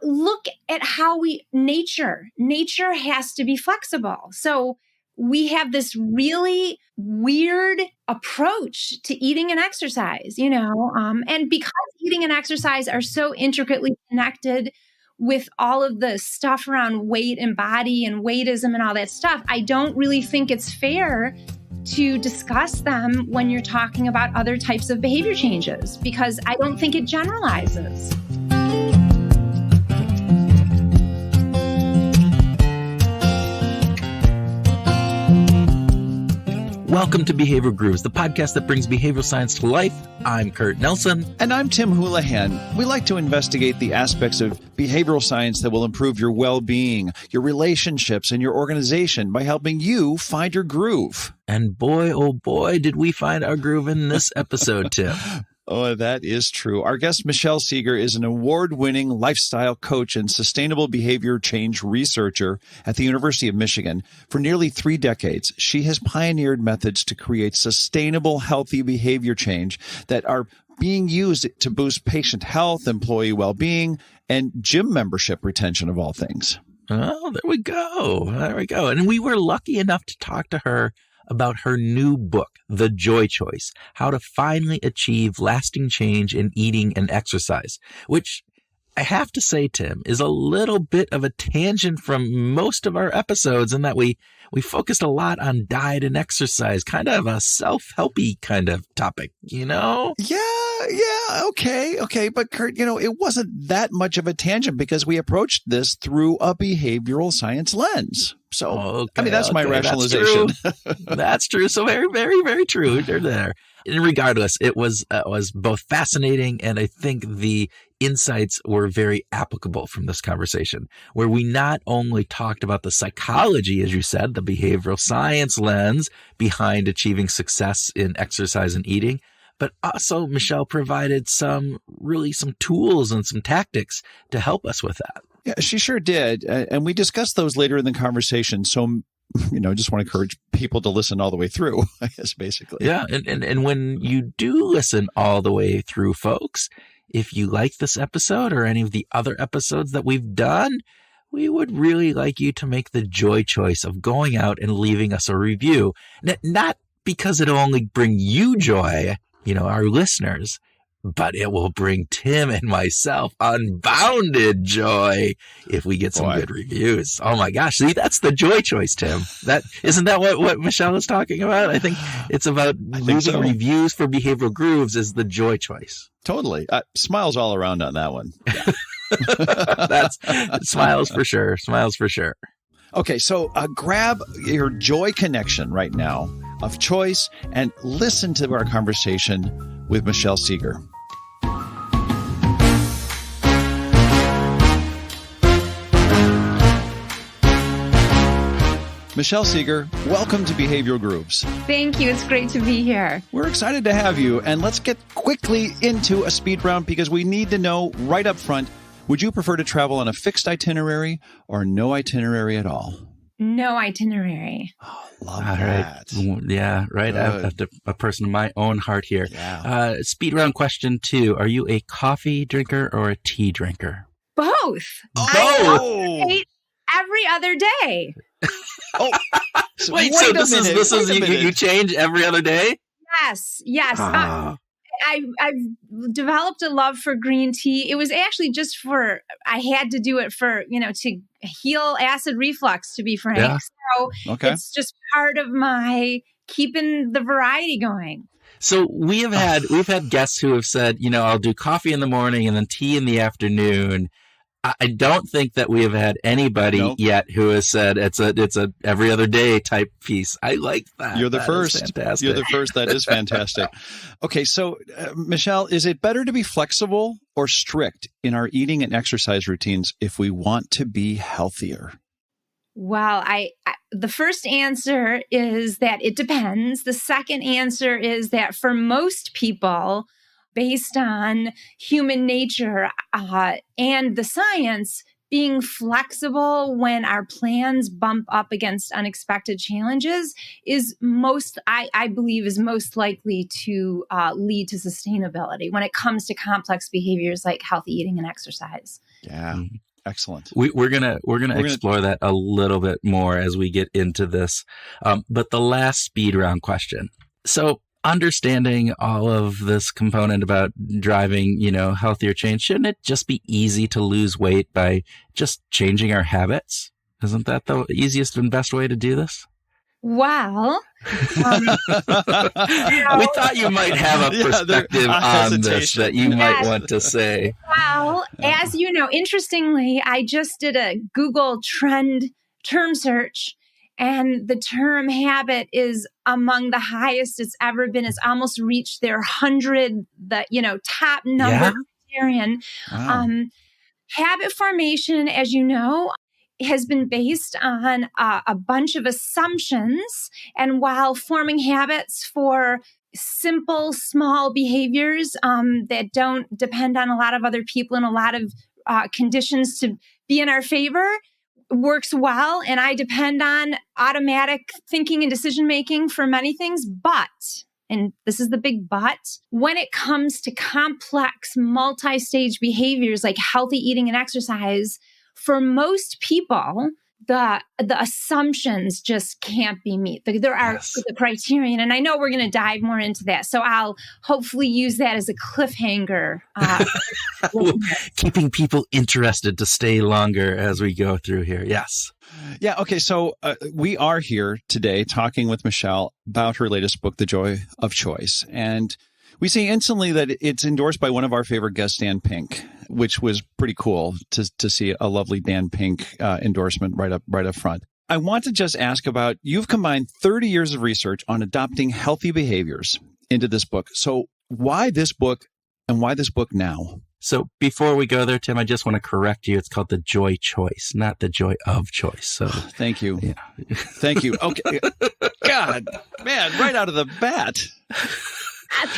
look at how nature has to be flexible. So we have this really weird approach to eating and exercise, and because eating and exercise are so intricately connected with all of the stuff around weight and body and weightism and all that stuff, I don't really think it's fair to discuss them when you're talking about other types of behavior changes, because I don't think it generalizes. Welcome to Behavioral Grooves, the podcast that brings behavioral science to life. I'm Kurt Nelson. And I'm Tim Houlihan. We like to investigate the aspects of behavioral science that will improve your well-being, your relationships, and your organization by helping you find your groove. And boy, oh boy, did we find our groove in this episode, Tim. Oh, that is true. Our guest, Michelle Segar, is an award-winning lifestyle coach and sustainable behavior change researcher at the University of Michigan. For nearly 3 decades, she has pioneered methods to create sustainable, healthy behavior change that are being used to boost patient health, employee well-being, and gym membership retention of all things. Oh, there we go. There we go. And we were lucky enough to talk to her about her new book, The Joy Choice, How to Finally Achieve Lasting Change in Eating and Exercise, which I have to say, Tim, is a little bit of a tangent from most of our episodes in that we focused a lot on diet and exercise, kind of a self-helpy kind of topic, Yeah, okay. But Kurt, it wasn't that much of a tangent because we approached this through a behavioral science lens. So, that's my rationalization. That's true. So very, very, very true. They're there. And regardless, it was both fascinating, and I think the insights were very applicable from this conversation, where we not only talked about the psychology, as you said, the behavioral science lens behind achieving success in exercise and eating, but also Michelle provided some tools and some tactics to help us with that. Yeah, she sure did. And we discussed those later in the conversation. So, just want to encourage people to listen all the way through, I guess, basically. Yeah. And when you do listen all the way through, folks, if you like this episode or any of the other episodes that we've done, we would really like you to make the joy choice of going out and leaving us a review. Not because it'll only bring you joy, our listeners, but it will bring Tim and myself unbounded joy if we get some good reviews. Oh my gosh. See, that's the joy choice, Tim. Isn't that what Michelle is talking about? I think it's about leaving reviews for Behavioral Grooves is the joy choice. Totally. Smiles all around on that one. Yeah. That's smiles for sure. Smiles for sure. Okay. So grab your joy connection right now of choice and listen to our conversation with Michelle Segar. Michelle Segar, welcome to Behavioral Grooves. Thank you. It's great to be here. We're excited to have you. And let's get quickly into a speed round because we need to know right up front, would you prefer to travel on a fixed itinerary or no itinerary at all? No itinerary. Oh, love that. Right. Yeah, right. I have a person of my own heart here. Yeah. Speed round question 2. Are you a coffee drinker or a tea drinker? Both. I eat every other day. So wait, so this is you change every other day? Yes. I've developed a love for green tea. It was actually just I had to do it for, to heal acid reflux, to be frank. Yeah. So It's just part of my keeping the variety going. So we've had guests who have said, I'll do coffee in the morning and then tea in the afternoon. I don't think that we have had anybody yet who has said it's a every other day type piece. I like that. You're the first. Fantastic. You're the first. That is fantastic. Okay, so Michelle, is it better to be flexible or strict in our eating and exercise routines if we want to be healthier? Well, the first answer is that it depends. The second answer is that for most people, based on human nature and the science, being flexible when our plans bump up against unexpected challenges is I believe, is most likely to lead to sustainability when it comes to complex behaviors like healthy eating and exercise. Yeah. Excellent. We're gonna explore that a little bit more as we get into this. But the last speed round question. So understanding all of this component about driving, healthier change, shouldn't it just be easy to lose weight by just changing our habits? Isn't that the easiest and best way to do this? Well, we thought you might have a perspective on this that you might want to say. Well, as you know, interestingly, I just did a Google trend term search, and the term habit is among the highest it's ever been. It's almost reached their 100, top number criterion. Wow. Habit formation, as you know, has been based on a bunch of assumptions. And while forming habits for simple, small behaviors that don't depend on a lot of other people and a lot of conditions to be in our favor works well, and I depend on automatic thinking and decision-making for many things, but, and this is the big but, when it comes to complex multi-stage behaviors like healthy eating and exercise, for most people, the assumptions just can't be met. There are the criterion, and I know we're going to dive more into that. So I'll hopefully use that as a cliffhanger. Keeping people interested to stay longer as we go through here. Yes. Yeah. Okay. So we are here today talking with Michelle about her latest book, The Joy of Choice. And we see instantly that it's endorsed by one of our favorite guests, Dan Pink, which was pretty cool to see a lovely Dan Pink endorsement right up front. I want to just ask about, you've combined 30 years of research on adopting healthy behaviors into this book. So why this book, and why this book now? So before we go there, Tim, I just want to correct you. It's called The Joy Choice, not The Joy of Choice. So thank you. Yeah. Thank you. Okay. God, man, right out of the bat.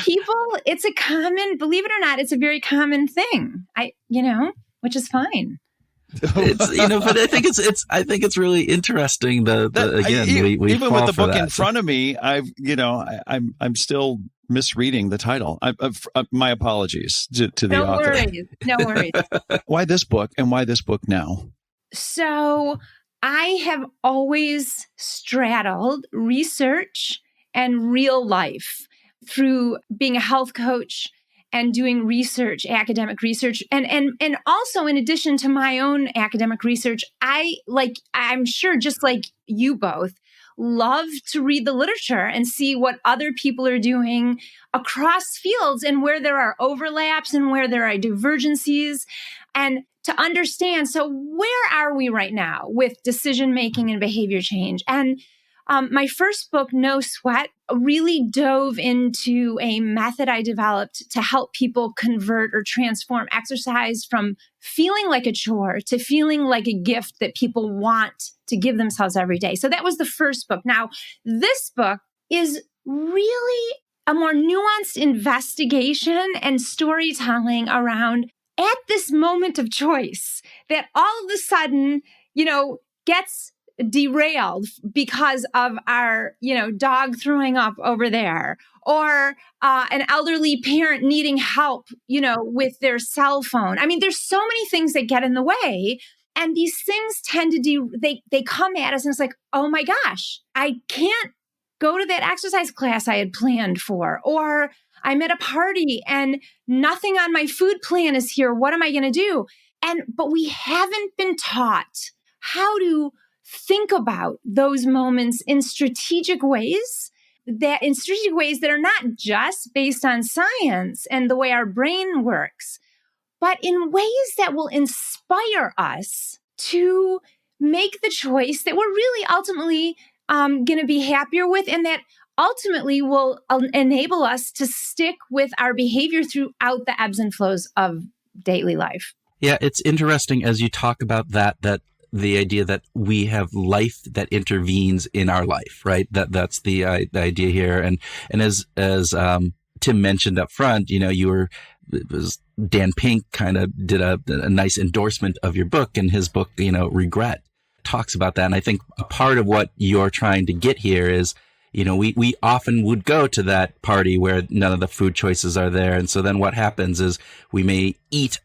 People, it's a common, believe it or not, it's a very common thing. Which is fine. But I think it's really interesting. We even fall with the for book that, in front of me, I'm still misreading the title. My apologies to the author. No worries. Why this book, and why this book now? So I have always straddled research and real life through being a health coach and doing research, academic research. And also, in addition to my own academic research, I'm sure just like you both, love to read the literature and see what other people are doing across fields and where there are overlaps and where there are divergencies, and to understand, so where are we right now with decision making and behavior change? And my first book, No Sweat, really dove into a method I developed to help people convert or transform exercise from feeling like a chore to feeling like a gift that people want to give themselves every day. So that was the first book. Now, this book is really a more nuanced investigation and storytelling around, at this moment of choice, that all of a sudden, gets derailed because of our, dog throwing up over there, or an elderly parent needing help, with their cell phone. I mean, there's so many things that get in the way, and these things tend to they come at us, and it's like, oh my gosh, I can't go to that exercise class I had planned for, or I'm at a party and nothing on my food plan is here. What am I going to do? But we haven't been taught how to think about those moments in strategic ways that are not just based on science and the way our brain works, but in ways that will inspire us to make the choice that we're really ultimately going to be happier with, and that ultimately will enable us to stick with our behavior throughout the ebbs and flows of daily life. Yeah, it's interesting as you talk about that the idea that we have life that intervenes in our life, right? That's the idea here. And as Tim mentioned up front, you were it was Dan Pink kind of did a nice endorsement of your book, and his book, Regret, talks about that. And I think a part of what you're trying to get here is, we often would go to that party where none of the food choices are there. And so then what happens is we may eat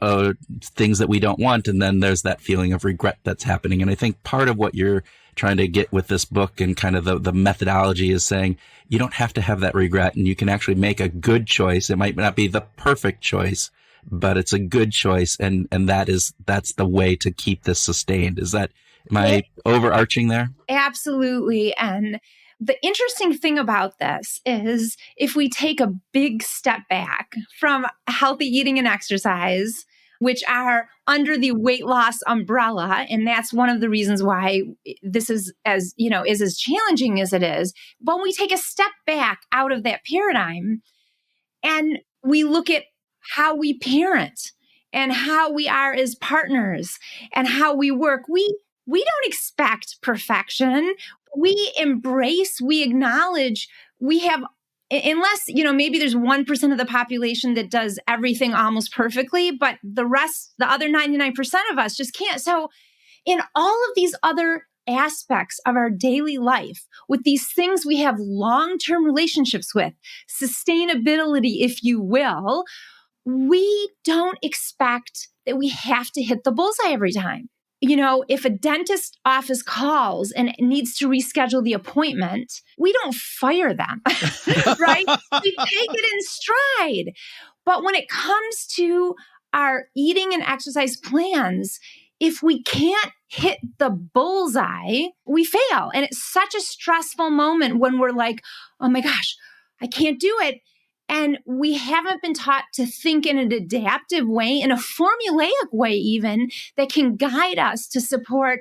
things that we don't want. And then there's that feeling of regret that's happening. And I think part of what you're trying to get with this book and kind of the methodology is saying you don't have to have that regret, and you can actually make a good choice. It might not be the perfect choice, but it's a good choice. And that's the way to keep this sustained. Am I overarching there? Absolutely. And the interesting thing about this is if we take a big step back from healthy eating and exercise, which are under the weight loss umbrella, and that's one of the reasons why this is as challenging as it is. When we take a step back out of that paradigm and we look at how we parent and how we are as partners and how we work, we don't expect perfection. We embrace, we acknowledge, we have, unless, maybe there's 1% of the population that does everything almost perfectly, but the other 99% of us just can't. So in all of these other aspects of our daily life, with these things we have long-term relationships with, sustainability, if you will, we don't expect that we have to hit the bullseye every time. If a dentist office calls and needs to reschedule the appointment, we don't fire them, right? We take it in stride. But when it comes to our eating and exercise plans, if we can't hit the bullseye, we fail. And it's such a stressful moment when we're like, oh my gosh, I can't do it. And we haven't been taught to think in an adaptive way, in a formulaic way even, that can guide us to support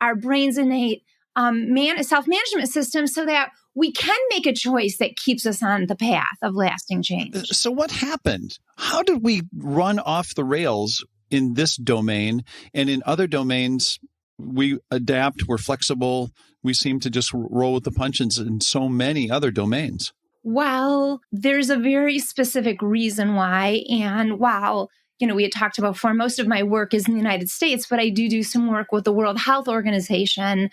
our brain's innate self-management system so that we can make a choice that keeps us on the path of lasting change. So what happened? How did we run off the rails in this domain? And in other domains, we adapt, we're flexible, we seem to just roll with the punches in so many other domains. Well, there's a very specific reason why. And while, we had talked about before, most of my work is in the United States, but I do some work with the World Health Organization.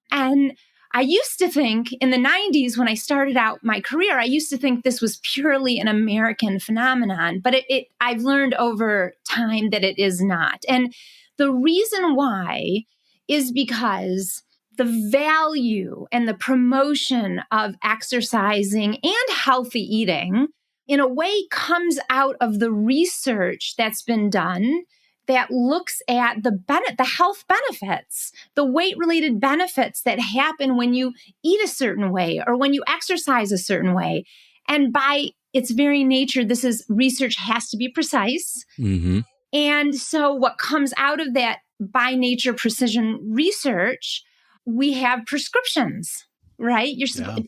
And I used to think in the 90s, when I started out my career, I used to think this was purely an American phenomenon, but I've learned over time that it is not. And the reason why is because the value and the promotion of exercising and healthy eating, in a way, comes out of the research that's been done that looks at the health benefits, the weight-related benefits that happen when you eat a certain way or when you exercise a certain way. And by its very nature, research has to be precise. Mm-hmm. And so what comes out of that by nature precision research, we have prescriptions, right?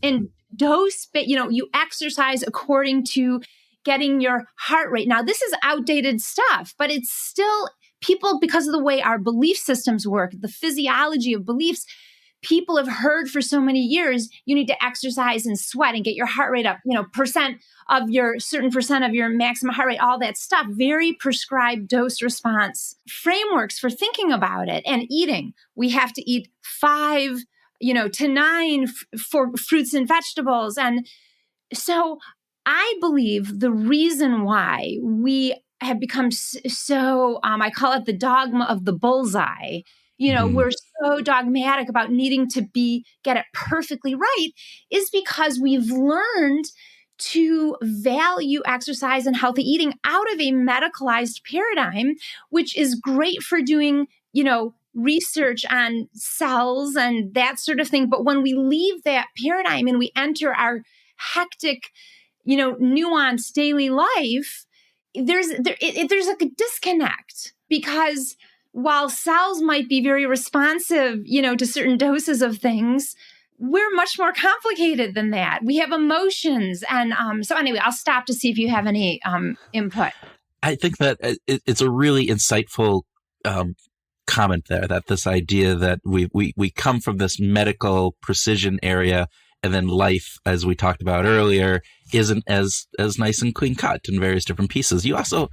And dose, but you exercise according to getting your heart rate. Now, this is outdated stuff, but it's still people, because of the way our belief systems work, the physiology of beliefs, people have heard for so many years, you need to exercise and sweat and get your heart rate up, certain percent of your maximum heart rate, all that stuff, very prescribed dose response frameworks for thinking about it. And eating, we have to eat 5, to 9 for fruits and vegetables. And so I believe the reason why we have become so, I call it the dogma of the bullseye. We're so dogmatic about needing to get it perfectly right, is because we've learned to value exercise and healthy eating out of a medicalized paradigm, which is great for doing, research on cells and that sort of thing. But when we leave that paradigm and we enter our hectic, nuanced daily life, there's like a disconnect, because while cells might be very responsive, to certain doses of things, we're much more complicated than that. We have emotions. And so anyway, I'll stop to see if you have any input. I think that it's a really insightful comment there, that this idea that we come from this medical precision area And then life, as we talked about earlier, isn't as nice and clean cut in various different pieces. You also,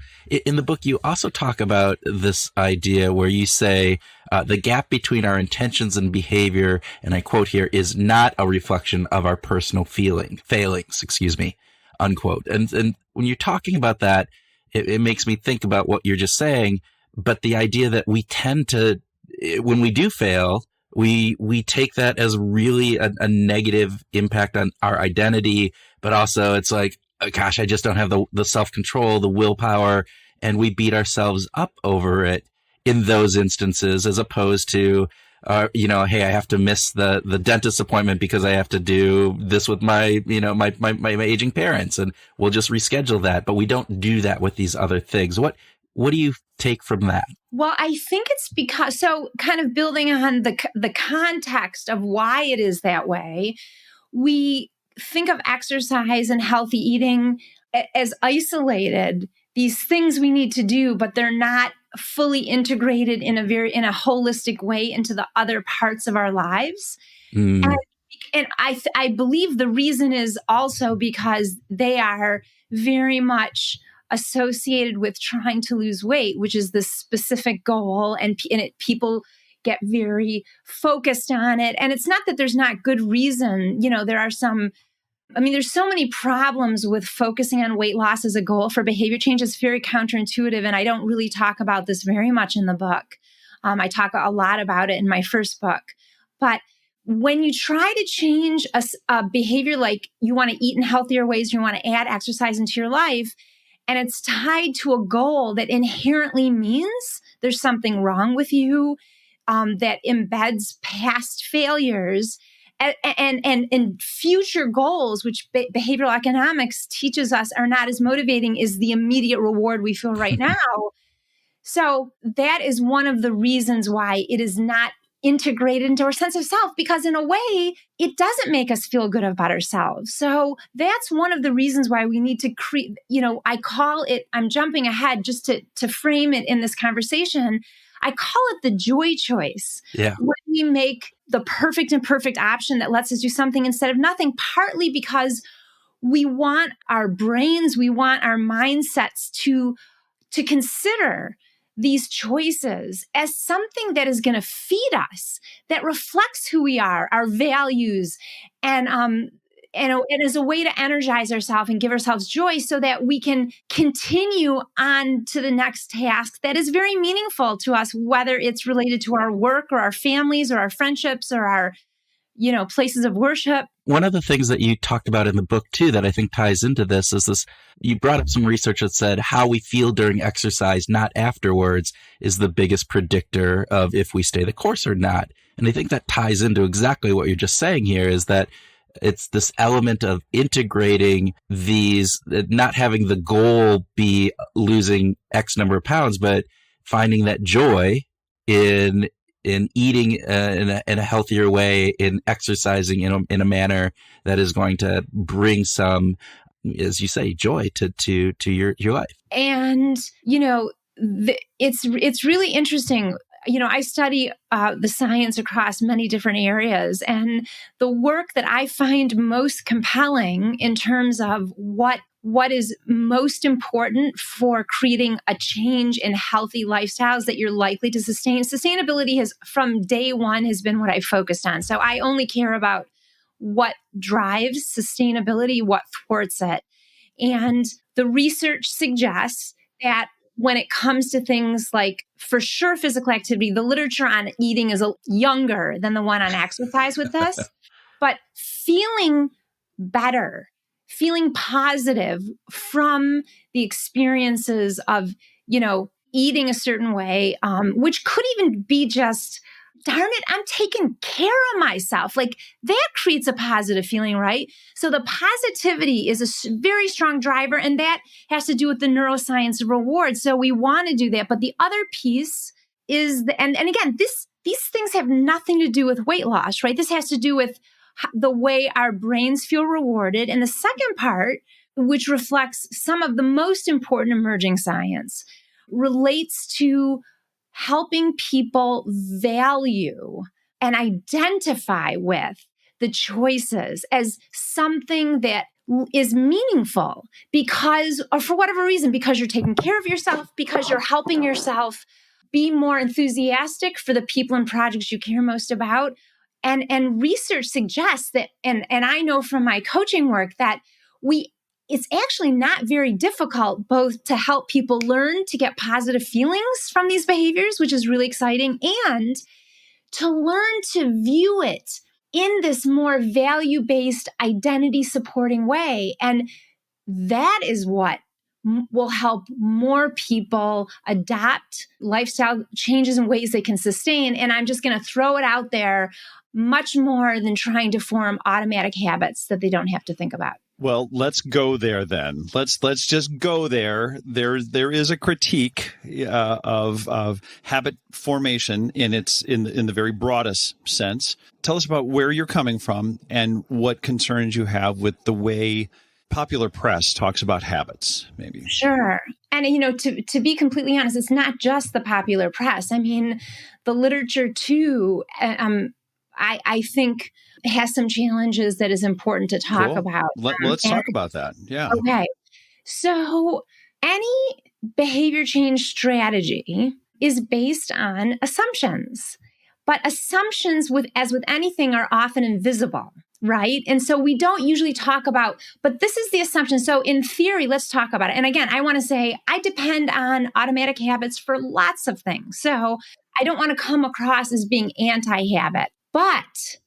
in the book, you also talk about this idea where you say the gap between our intentions and behavior, and I quote here, is not a reflection of our personal failings, unquote. And when you're talking about that, it makes me think about what you're just saying, but the idea that we tend to, when we do fail, we take that as really a negative impact on our identity, but also it's like, oh, gosh, I just don't have the self-control, the willpower, and we beat ourselves up over it in those instances, as opposed to, hey, I have to miss the dentist appointment because I have to do this with my aging parents, and we'll just reschedule that. But we don't do that with these other things. What do you take from that? Well, I think it's because, so kind of building on the context of why it is that way, we think of exercise and healthy eating as isolated, these things we need to do, but they're not fully integrated in a holistic way into the other parts of our lives. And I believe the reason is also because they are very much associated with trying to lose weight, which is this specific goal, and people get very focused on it. And it's not that there's not good reason. There's so many problems with focusing on weight loss as a goal for behavior change. It's very counterintuitive, and I don't really talk about this very much in the book. I talk a lot about it in my first book. But when you try to change a behavior, like you want to eat in healthier ways, you want to add exercise into your life, and it's tied to a goal that inherently means there's something wrong with you, that embeds past failures and future goals, which behavioral economics teaches us are not as motivating as the immediate reward we feel right now. So that is one of the reasons why it is not integrated into our sense of self, because in a way, it doesn't make us feel good about ourselves. So that's one of the reasons why we need to create, I call it, I'm jumping ahead just to frame it in this conversation. I call it the joy choice. Yeah. When we make the perfect and perfect option that lets us do something instead of nothing, partly because we want our brains, we want our mindsets to consider these choices as something that is going to feed us, that reflects who we are, our values, and as a way to energize ourselves and give ourselves joy so that we can continue on to the next task that is very meaningful to us, whether it's related to our work or our families or our friendships or our, places of worship. One of the things that you talked about in the book, too, that I think ties into this is this. You brought up some research that said how we feel during exercise, not afterwards, is the biggest predictor of if we stay the course or not. And I think that ties into exactly what you're just saying here, is that it's this element of integrating these, not having the goal be losing X number of pounds, but finding that joy in eating in a healthier way, in exercising in a manner that is going to bring some, as you say, joy to your life. And it's really interesting. I study the science across many different areas, and the work that I find most compelling in terms of what is most important for creating a change in healthy lifestyles that you're likely to sustain. Sustainability has, from day one, has been what I focused on. So I only care about what drives sustainability, what thwarts it. And the research suggests that when it comes to things like, for sure, physical activity, the literature on eating is younger than the one on exercise with this, but feeling better, feeling positive from the experiences of, eating a certain way, which could even be just, darn it, I'm taking care of myself. Like, that creates a positive feeling, right? So the positivity is a very strong driver, and that has to do with the neuroscience of reward. So we want to do that. But the other piece is, and again, these things have nothing to do with weight loss, right? This has to do with the way our brains feel rewarded. And the second part, which reflects some of the most important emerging science, relates to helping people value and identify with the choices as something that is meaningful because, or for whatever reason, because you're taking care of yourself, because you're helping yourself be more enthusiastic for the people and projects you care most about. And research suggests that, and I know from my coaching work that it's actually not very difficult both to help people learn to get positive feelings from these behaviors, which is really exciting, and to learn to view it in this more value-based, identity-supporting way. And that is what will help more people adopt lifestyle changes in ways they can sustain. And I'm just going to throw it out there, much more than trying to form automatic habits that they don't have to think about. Well, let's go there then. Let's just go there. There is a critique of habit formation in the very broadest sense. Tell us about where you're coming from and what concerns you have with the way popular press talks about habits, maybe. Sure. And, to be completely honest, it's not just the popular press. I mean, the literature too, I think has some challenges that is important to talk about. Let's talk about that. Yeah. Okay. So any behavior change strategy is based on assumptions, but assumptions, as with anything, are often invisible, right? And so we don't usually talk about, but this is the assumption. So in theory, let's talk about it. And again, I want to say I depend on automatic habits for lots of things. So I don't want to come across as being anti-habit. But,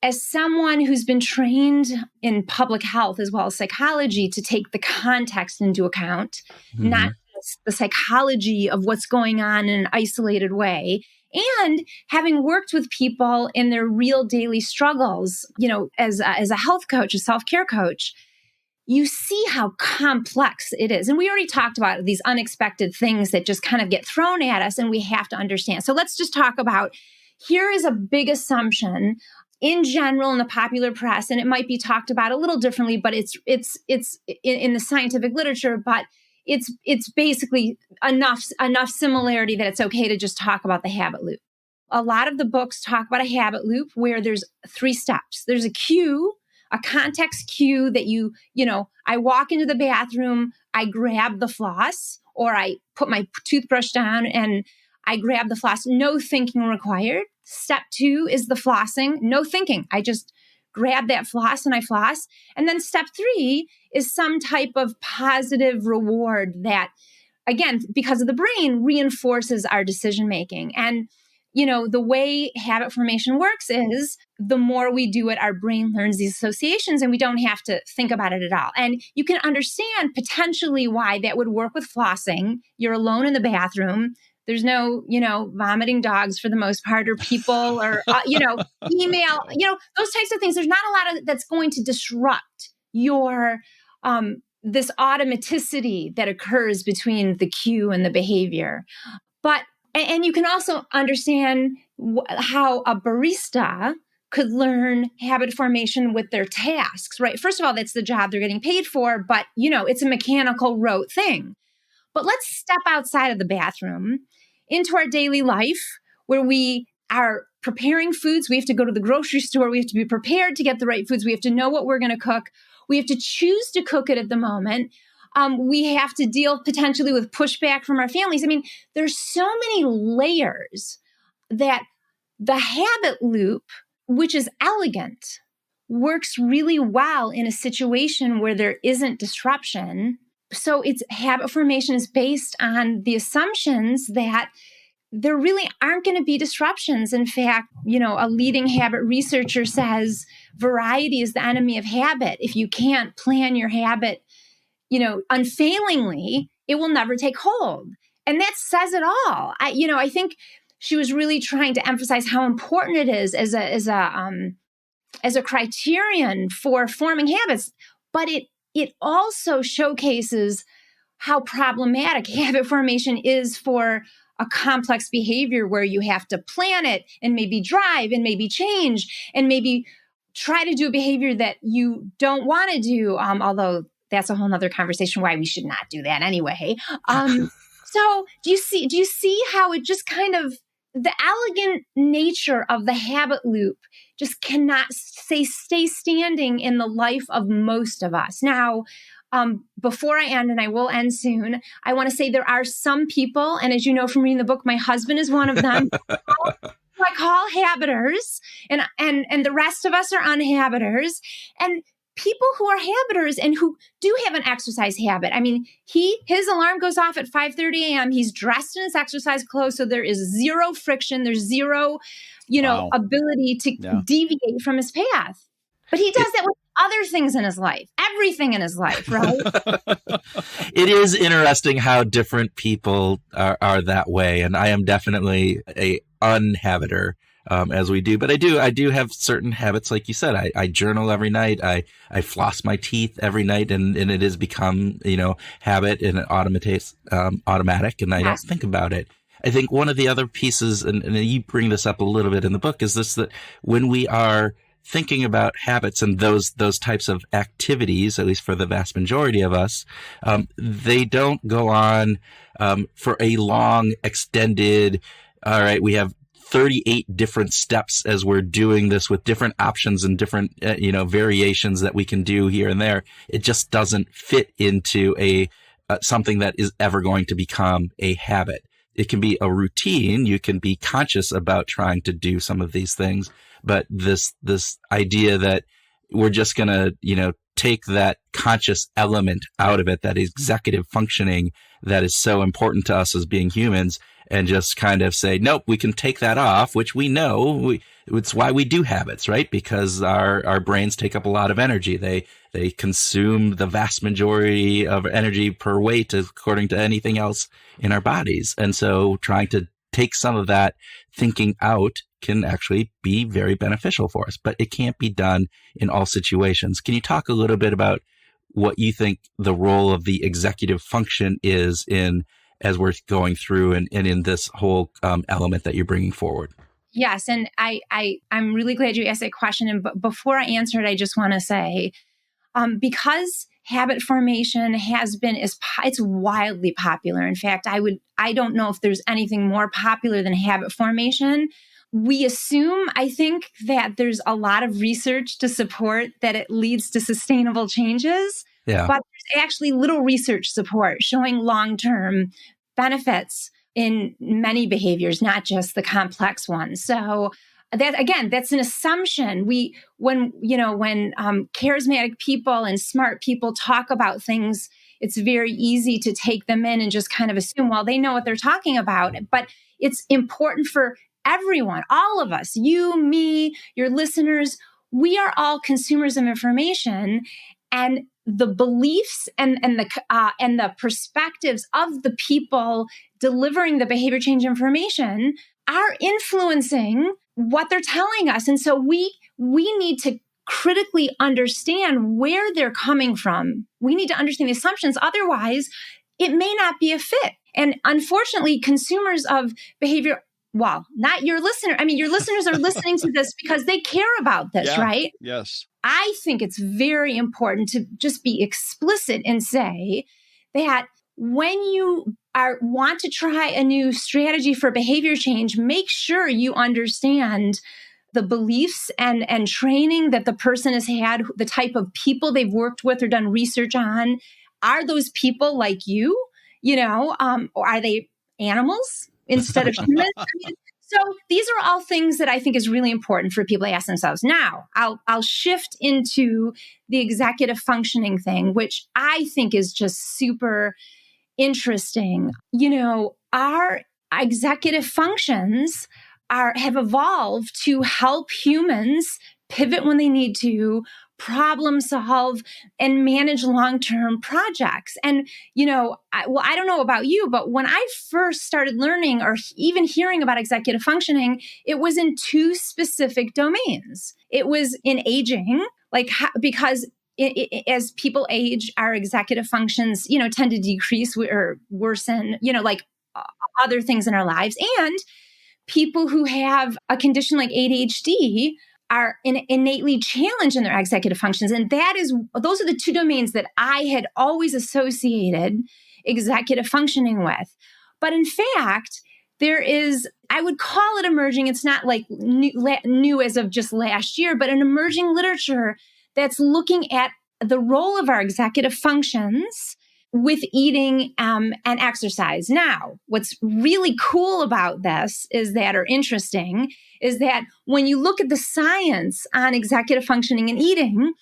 as someone who's been trained in public health as well as psychology to take the context into account, not just the psychology of what's going on in an isolated way, and having worked with people in their real daily struggles, as a health coach, a self-care coach, you see how complex it is. And we already talked about these unexpected things that just kind of get thrown at us and we have to understand. So let's just talk about, here is a big assumption in general in the popular press, and it might be talked about a little differently, but it's in the scientific literature, but it's basically enough similarity that it's okay to just talk about the habit loop. A lot of the books talk about a habit loop where there's 3 steps. There's a cue, a context cue that I walk into the bathroom, I grab the floss, or I put my toothbrush down and I grab the floss, no thinking required. Step 2 is the flossing, no thinking. I just grab that floss and I floss. And then step 3 is some type of positive reward that, again, because of the brain, reinforces our decision-making. And, the way habit formation works is the more we do it, our brain learns these associations and we don't have to think about it at all. And you can understand potentially why that would work with flossing. You're alone in the bathroom. There's no, vomiting dogs for the most part, or people, or, email, those types of things. There's not a lot of that's going to disrupt your, this automaticity that occurs between the cue and the behavior. But, and you can also understand how a barista could learn habit formation with their tasks, right? First of all, that's the job they're getting paid for, but, it's a mechanical rote thing. But let's step outside of the bathroom into our daily life where we are preparing foods. We have to go to the grocery store. We have to be prepared to get the right foods. We have to know what we're going to cook. We have to choose to cook it at the moment. We have to deal potentially with pushback from our families. I mean, there's so many layers that the habit loop, which is elegant, works really well in a situation where there isn't disruption. So its habit formation is based on the assumptions that there really aren't going to be disruptions. In fact, a leading habit researcher says variety is the enemy of habit. If you can't plan your habit, unfailingly, it will never take hold. And that says it all. I think she was really trying to emphasize how important it is as a criterion for forming habits, but it also showcases how problematic habit formation is for a complex behavior where you have to plan it and maybe drive and maybe change and maybe try to do a behavior that you don't want to do, although that's a whole nother conversation why we should not do that anyway. So do you see how it just kind of, the elegant nature of the habit loop just cannot stay standing in the life of most of us. Now, before I end, and I will end soon, I want to say there are some people, and as you know from reading the book, my husband is one of them, who I call habiters, and the rest of us are unhabiters. And people who are habiters and who do have an exercise habit. I mean, his alarm goes off at 5:30 a.m. He's dressed in his exercise clothes, so there is zero friction. There's zero, Wow. ability to deviate from his path. But he does that with other things in his life, everything in his life, right? It is interesting how different people are that way, and I am definitely a unhabiter. As we do, but I do have certain habits, like you said. I journal every night. I floss my teeth every night, and it has become habit, and it automatic, and I don't think about it. I think one of the other pieces, and you bring this up a little bit in the book, is this, that when we are thinking about habits and those types of activities, at least for the vast majority of us, they don't go on for a long, extended. All right, we have 38 different steps as we're doing this with different options and different, variations that we can do here and there. It just doesn't fit into something that is ever going to become a habit. It can be a routine. You can be conscious about trying to do some of these things, but this idea that we're just going to, take that conscious element out of it, that executive functioning that is so important to us as being humans, and just kind of say, nope, we can take that off, which we know. It's why we do habits, right? Because our brains take up a lot of energy. They consume the vast majority of energy per weight according to anything else in our bodies. And so trying to take some of that thinking out can actually be very beneficial for us, but it can't be done in all situations. Can you talk a little bit about what you think the role of the executive function is as we're going through and in this whole element that you're bringing forward? Yes. And I'm really glad you asked that question. And before I answer it, I just want to say, because habit formation it's wildly popular. In fact, I don't know if there's anything more popular than habit formation. We assume, I think, that there's a lot of research to support that it leads to sustainable changes. Yeah. But there's actually little research support showing long-term benefits in many behaviors, not just the complex ones. So that's an assumption. When charismatic people and smart people talk about things, it's very easy to take them in and just kind of assume, well, they know what they're talking about. But it's important for everyone, all of us, you, me, your listeners. We are all consumers of information, and the beliefs and the perspectives of the people delivering the behavior change information are influencing what they're telling us. And so we need to critically understand where they're coming from. We need to understand the assumptions. Otherwise, it may not be a fit. And unfortunately, consumers of behavior, well, not your listener. I mean, your listeners are listening to this because they care about this, right? Yes. I think it's very important to just be explicit and say that when you want to try a new strategy for behavior change, make sure you understand the beliefs and training that the person has had, the type of people they've worked with or done research on. Are those people like you? Or are they animals instead of humans? So these are all things that I think is really important for people to ask themselves. Now, I'll shift into the executive functioning thing, which I think is just super interesting. Our executive functions have evolved to help humans pivot when they need to, problem solve, and manage long-term projects. And, I don't know about you, but when I first started learning or even hearing about executive functioning, it was in two specific domains. It was in aging, because as people age, our executive functions, tend to decrease or worsen, other things in our lives. And people who have a condition like ADHD are innately challenged in their executive functions. And those are the two domains that I had always associated executive functioning with. But in fact, I I would call it emerging. It's not like new as of just last year, but an emerging literature that's looking at the role of our executive functions with eating and exercise. Now, what's really cool about this is that, or interesting, is that when you look at the science on executive functioning and eating,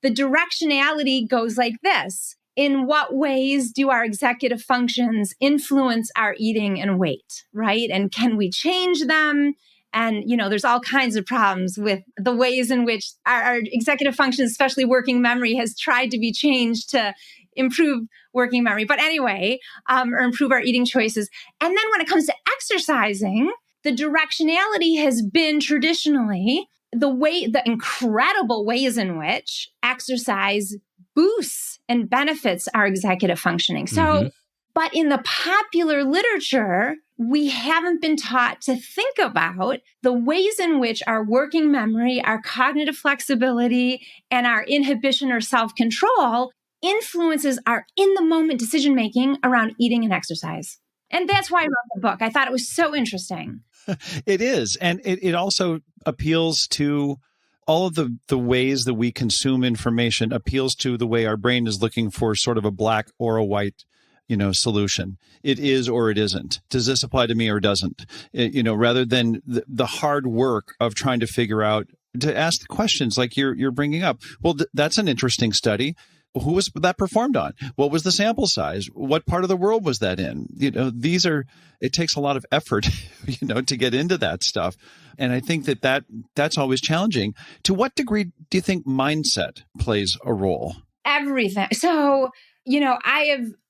the directionality goes like this. In what ways do our executive functions influence our eating and weight, right? And can we change them? And, there's all kinds of problems with the ways in which our executive functions, especially working memory, has tried to be changed to improve working memory. But anyway, or improve our eating choices. And then when it comes to exercising, the directionality has been traditionally the incredible ways in which exercise boosts and benefits our executive functioning. So, but in the popular literature, we haven't been taught to think about the ways in which our working memory, our cognitive flexibility, and our inhibition or self-control influences our in-the-moment decision-making around eating and exercise. And that's why I wrote the book. I thought it was so interesting. It is. And it also appeals to all of the ways that we consume information, appeals to the way our brain is looking for sort of a black or a white, solution. It is or it isn't. Does this apply to me or doesn't? Rather than the hard work of trying to figure out, to ask the questions like you're bringing up. Well, that's an interesting study. Who was that performed on? What was the sample size? What part of the world was that in? It takes a lot of effort, to get into that stuff. And I think that's always challenging. To what degree do you think mindset plays a role? Everything. So,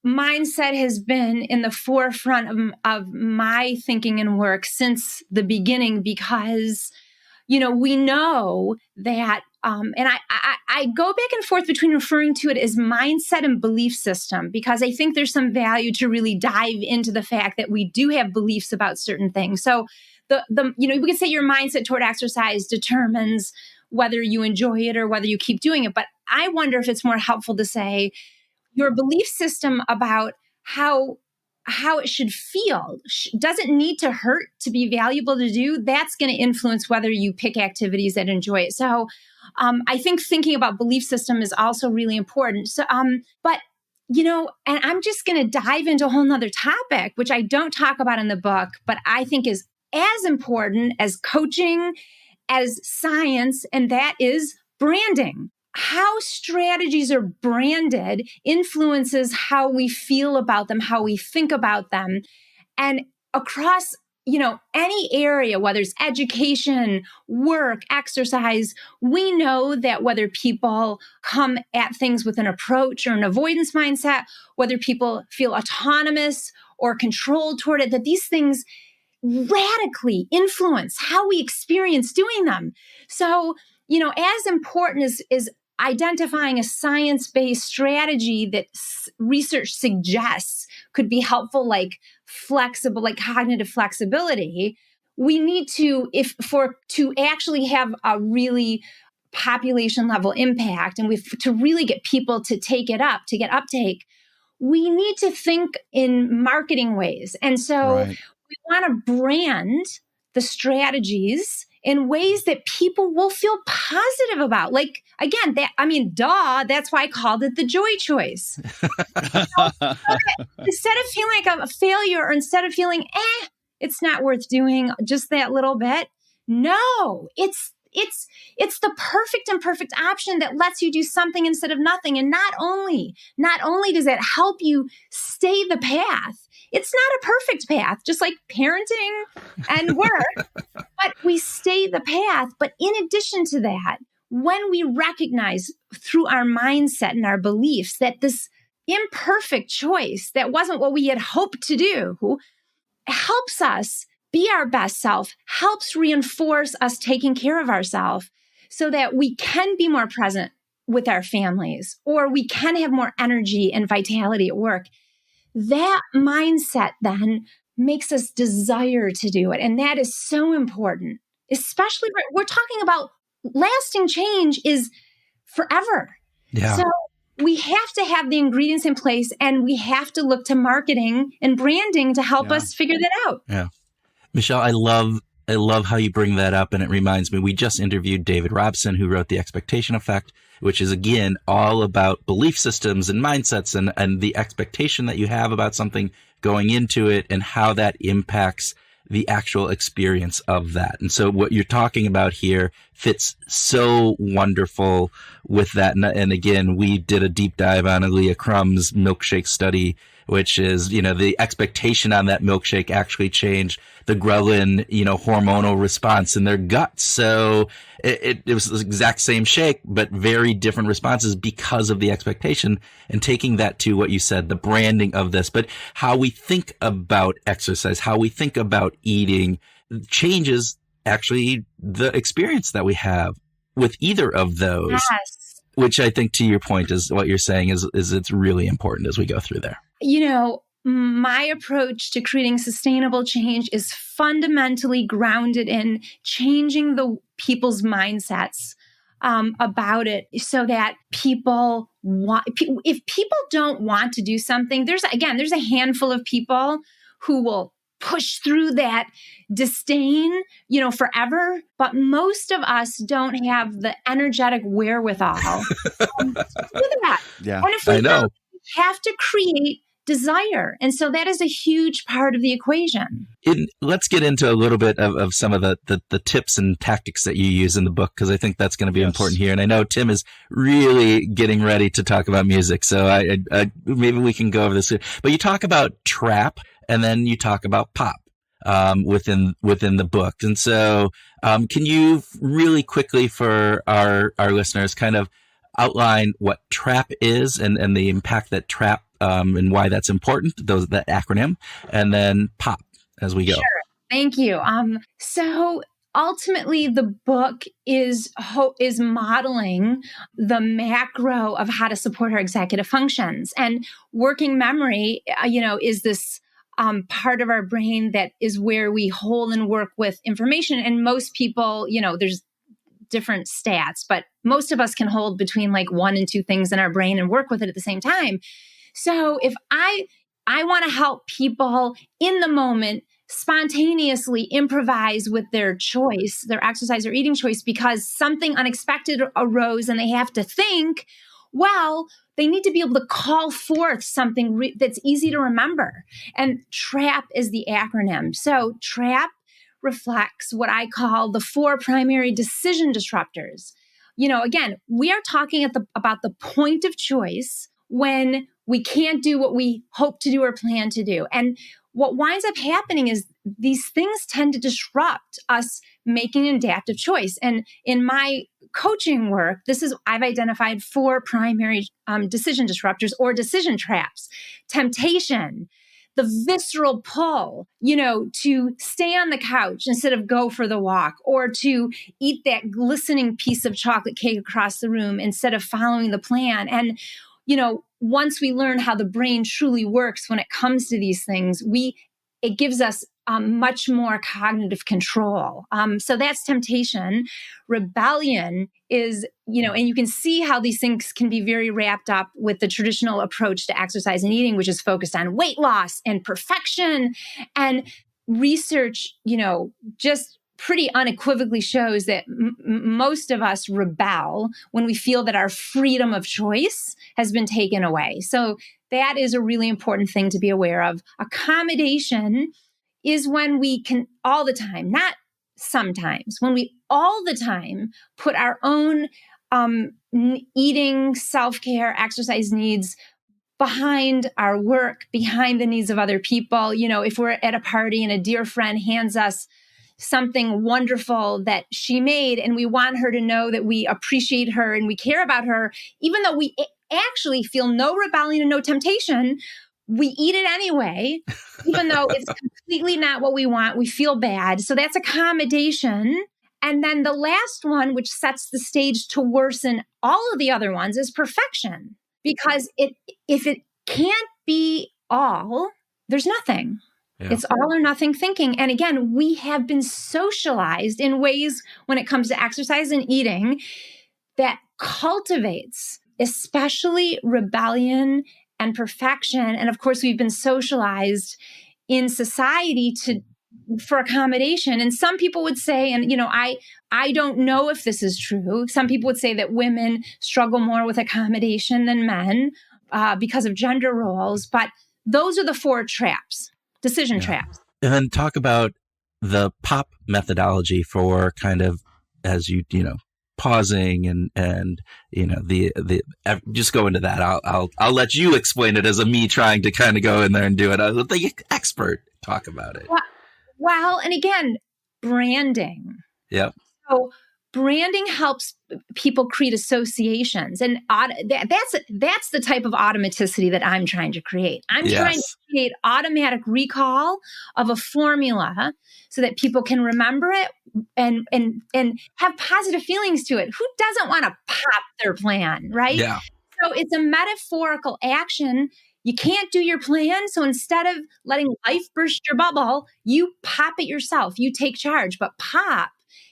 mindset has been in the forefront of my thinking and work since the beginning because, we know that, and I go back and forth between referring to it as mindset and belief system, because I think there's some value to really dive into the fact that we do have beliefs about certain things. So we could say your mindset toward exercise determines whether you enjoy it or whether you keep doing it. But I wonder if it's more helpful to say your belief system about how it should feel doesn't need to hurt to be valuable to do. That's going to influence whether you pick activities that enjoy it. So I think thinking about belief system is also really important. So, but and I'm just going to dive into a whole nother topic, which I don't talk about in the book, but I think is as important as coaching, as science, and that is branding. How strategies are branded influences how we feel about them, how we think about them. And across, any area, whether it's education, work, exercise, we know that whether people come at things with an approach or an avoidance mindset, whether people feel autonomous or controlled toward it, that these things radically influence how we experience doing them. So, as important is identifying a science-based strategy that research suggests could be helpful, like flexible, like cognitive flexibility, we need to, to actually have a really population level impact and to really get people to take it up, to get uptake, we need to think in marketing ways. And so we want to brand the strategies in ways that people will feel positive about. Like, again, that's why I called it the joy choice. Instead of feeling like I'm a failure, or instead of feeling, it's not worth doing just that little bit. No, it's the perfect and perfect option that lets you do something instead of nothing. And not only does it help you stay the path, it's not a perfect path, just like parenting and work, but we stay the path. But in addition to that, when we recognize through our mindset and our beliefs that this imperfect choice that wasn't what we had hoped to do helps us be our best self, helps reinforce us taking care of ourselves so that we can be more present with our families, or we can have more energy and vitality at work. That mindset then makes us desire to do it. And that is so important, especially we're talking about lasting change is forever. Yeah. So we have to have the ingredients in place, and we have to look to marketing and branding to help us figure that out. Yeah. Michelle, I love how you bring that up. And it reminds me, we just interviewed David Robson, who wrote The Expectation Effect, which is, again, all about belief systems and mindsets and the expectation that you have about something going into it and how that impacts the actual experience of that. And so what you're talking about here fits so wonderful with that. And again, we did a deep dive on Aaliyah Crumb's milkshake study, which is, the expectation on that milkshake actually changed the ghrelin, hormonal response in their gut. So it was the exact same shake, but very different responses because of the expectation, and taking that to what you said, the branding of this, but how we think about exercise, how we think about eating changes actually the experience that we have with either of those. Yes. Which I think, to your point, is what you're saying is it's really important as we go through there. My approach to creating sustainable change is fundamentally grounded in changing the people's mindsets about it, so that people if people don't want to do something, there's a handful of people who will push through that disdain, forever. But most of us don't have the energetic wherewithal to do that. Yeah, and if we I know. We have to create desire. And so that is a huge part of the equation. Let's get into a little bit of some of the tips and tactics that you use in the book, because I think that's going to be important here. And I know Tim is really getting ready to talk about music, so I maybe we can go over this. But you talk about trap, and then you talk about pop within the book. And so can you really quickly, for our listeners, kind of outline what trap is and the impact that trap and why that's important, that acronym, and then pop as we go. Sure. Thank you. So ultimately, the book is modeling the macro of how to support our executive functions. And working memory, is this part of our brain that is where we hold and work with information. And most people, there's different stats, but most of us can hold between like 1 and 2 things in our brain and work with it at the same time. So if I want to help people in the moment spontaneously improvise with their choice, their exercise or eating choice, because something unexpected arose and they have to think, well, they need to be able to call forth something that's easy to remember. And TRAP is the acronym. So TRAP reflects what I call the 4 primary decision disruptors. Again, we are talking about the point of choice when we can't do what we hope to do or plan to do. And what winds up happening is these things tend to disrupt us making an adaptive choice. And in my coaching work, I've identified 4 primary decision disruptors or decision traps: temptation, the visceral pull, to stay on the couch instead of go for the walk, or to eat that glistening piece of chocolate cake across the room instead of following the plan. And, once we learn how the brain truly works when it comes to these things, it gives us much more cognitive control. So that's temptation. Rebellion is, and you can see how these things can be very wrapped up with the traditional approach to exercise and eating, which is focused on weight loss and perfection. And research, just pretty unequivocally shows that most of us rebel when we feel that our freedom of choice has been taken away. So that is a really important thing to be aware of. Accommodation is when we can all the time, not sometimes, when we all the time put our own eating, self-care, exercise needs behind our work, behind the needs of other people. If we're at a party and a dear friend hands us something wonderful that she made, and we want her to know that we appreciate her and we care about her, even though we actually feel no rebellion and no temptation, we eat it anyway, even though it's completely not what we want. We feel bad. So that's accommodation. And then the last one, which sets the stage to worsen all of the other ones, is perfection. Because if it can't be all, there's nothing. Yeah. It's all or nothing thinking. And again, we have been socialized in ways when it comes to exercise and eating that cultivates especially rebellion and perfection. And of course, we've been socialized in society for accommodation. And some people would say, and I don't know if this is true. Some people would say that women struggle more with accommodation than men because of gender roles. But those are the 4 traps, decision traps. And then talk about the POP methodology for kind of, as you pausing and the just go into that. I'll let you explain it as me trying to kind of go in there and do it. I'll let the expert talk about it. Well, and again, branding. Yeah. So branding helps people create associations, and that's the type of automaticity that I'm trying to create. I'm trying to create automatic recall of a formula so that people can remember it and have positive feelings to it. Who doesn't want to pop their plan, right? Yeah. So it's a metaphorical action. You can't do your plan. So instead of letting life burst your bubble, you pop it yourself. You take charge. But POP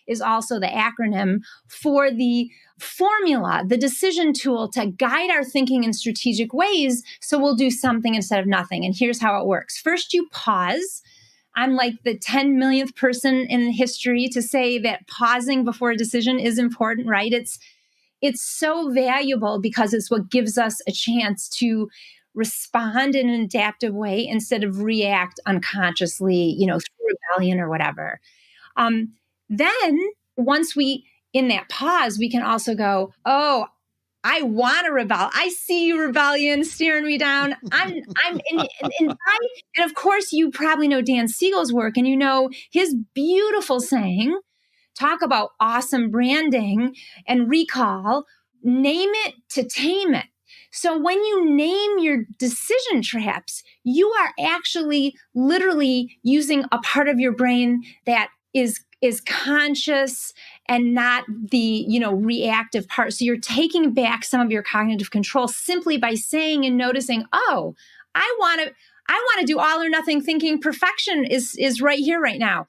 is also the acronym for the formula, the decision tool to guide our thinking in strategic ways. So we'll do something instead of nothing. And here's how it works. First, you pause. I'm like the 10 millionth person in history to say that pausing before a decision is important, right? It's so valuable because it's what gives us a chance to respond in an adaptive way instead of react unconsciously, through rebellion or whatever. Then once in that pause, we can also go, oh, I want to rebel. I see you, rebellion, staring me down. And of course, you probably know Dan Siegel's work, and his beautiful saying, talk about awesome branding and recall, name it to tame it. So when you name your decision traps, you are actually literally using a part of your brain that is conscious and not the, reactive part. So you're taking back some of your cognitive control simply by saying and noticing, oh, I want to do all or nothing thinking. Perfection is right here, right now.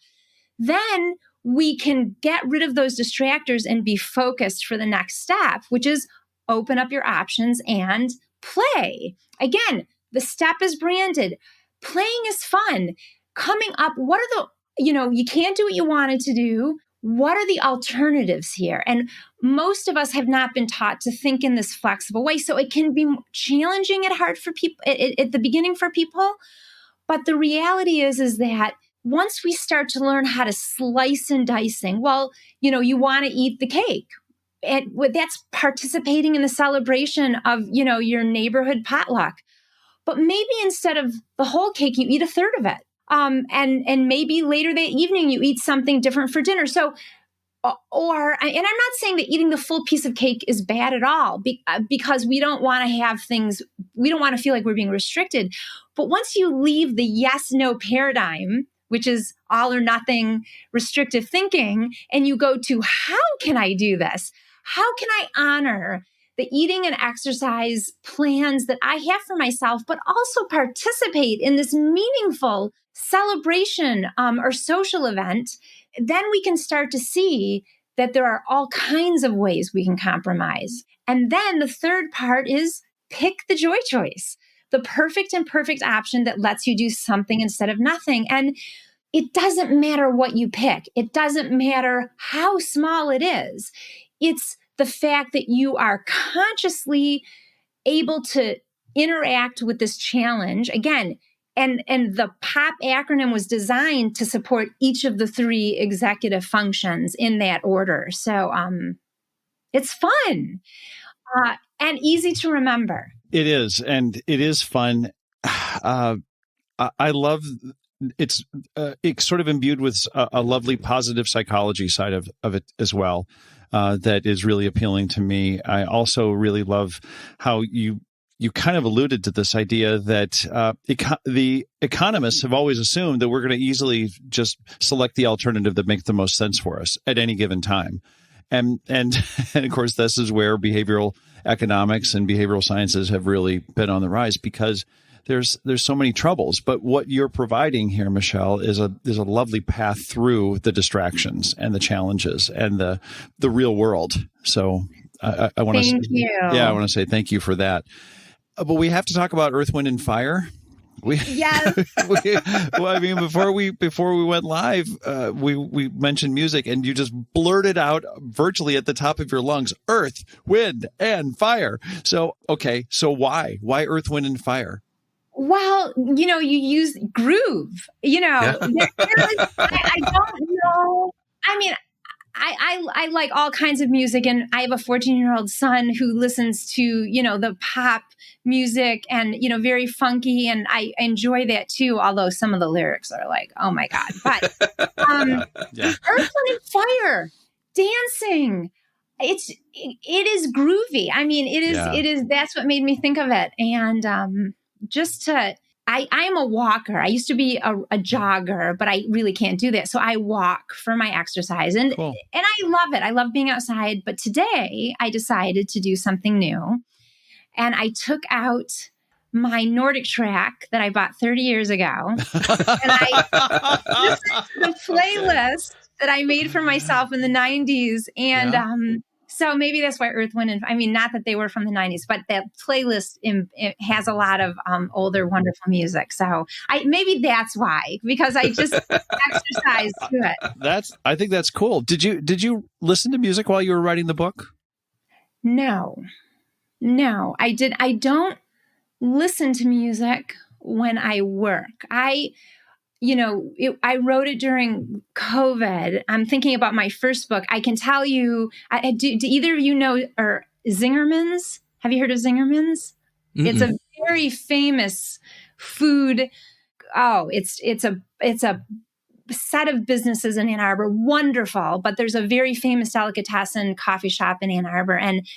Then we can get rid of those distractors and be focused for the next step, which is open up your options and play. Again, the step is branded. Playing is fun. Coming up, what are you can't do what you wanted to do. What are the alternatives here? And most of us have not been taught to think in this flexible way. So it can be challenging and hard for people at the beginning for people. But the reality is that once we start to learn how to slice and dicing, you want to eat the cake. And that's participating in the celebration of, your neighborhood potluck. But maybe instead of the whole cake, you eat a third of it. And maybe later that evening you eat something different for dinner. So, and I'm not saying that eating the full piece of cake is bad at all, because we don't want to have things, we don't want to feel like we're being restricted. But once you leave the yes-no paradigm, which is all or nothing restrictive thinking, and you go to, how can I do this? How can I honor the eating and exercise plans that I have for myself, but also participate in this meaningful celebration or social event? Then we can start to see that there are all kinds of ways we can compromise. And then the third part is pick the joy choice, the perfect and perfect option that lets you do something instead of nothing. And it doesn't matter what you pick. It doesn't matter how small it is. It's the fact that you are consciously able to interact with this challenge. Again, and the POP acronym was designed to support each of the 3 executive functions in that order. So it's fun and easy to remember. It is, and it is fun. I love it's sort of imbued with a lovely positive psychology side of it as well. That is really appealing to me. I also really love how you kind of alluded to this idea that the economists have always assumed that we're going to easily just select the alternative that makes the most sense for us at any given time. And of course, this is where behavioral economics and behavioral sciences have really been on the rise, because there's so many troubles. But what you're providing here, Michelle, is a lovely path through the distractions and the challenges and the real world. So I want to thank you. Yeah, I want to say thank you for that. But we have to talk about Earth, Wind, and Fire. Yes. Well, I mean, before we went live, we mentioned music, and you just blurted out virtually at the top of your lungs, earth, wind, and fire. So, okay. So why earth, wind, and fire? Well, you use groove, I don't know. I mean, I like all kinds of music, and I have a 14-year-old son who listens to, the pop music and, very funky. And I enjoy that too. Although some of the lyrics are like, oh my God, but, Earth, Wind, and Fire, dancing. It is groovy. I mean, it is, that's what made me think of it. And, I am a walker. I used to be a jogger, but I really can't do that. So I walk for my exercise, and Cool. And I love it. I love being outside. But today I decided to do something new, and I took out my Nordic track that I bought 30 years ago, and I listened to the playlist that I made for myself in the 90s, and so maybe that's why Earth, Wind, and not that they were from the 90s, but that playlist it has a lot of older, wonderful music. So maybe that's why, because I just exercise to it. I think that's cool. Did you listen to music while you were writing the book? No, I did. I don't listen to music when I work. I wrote it during COVID. I'm thinking about my first book. I can tell you, do either of you know or Zingerman's? Have you heard of Zingerman's? Mm-mm. It's a very famous food. Oh, it's a set of businesses in Ann Arbor. Wonderful. But there's a very famous delicatessen coffee shop in Ann Arbor. And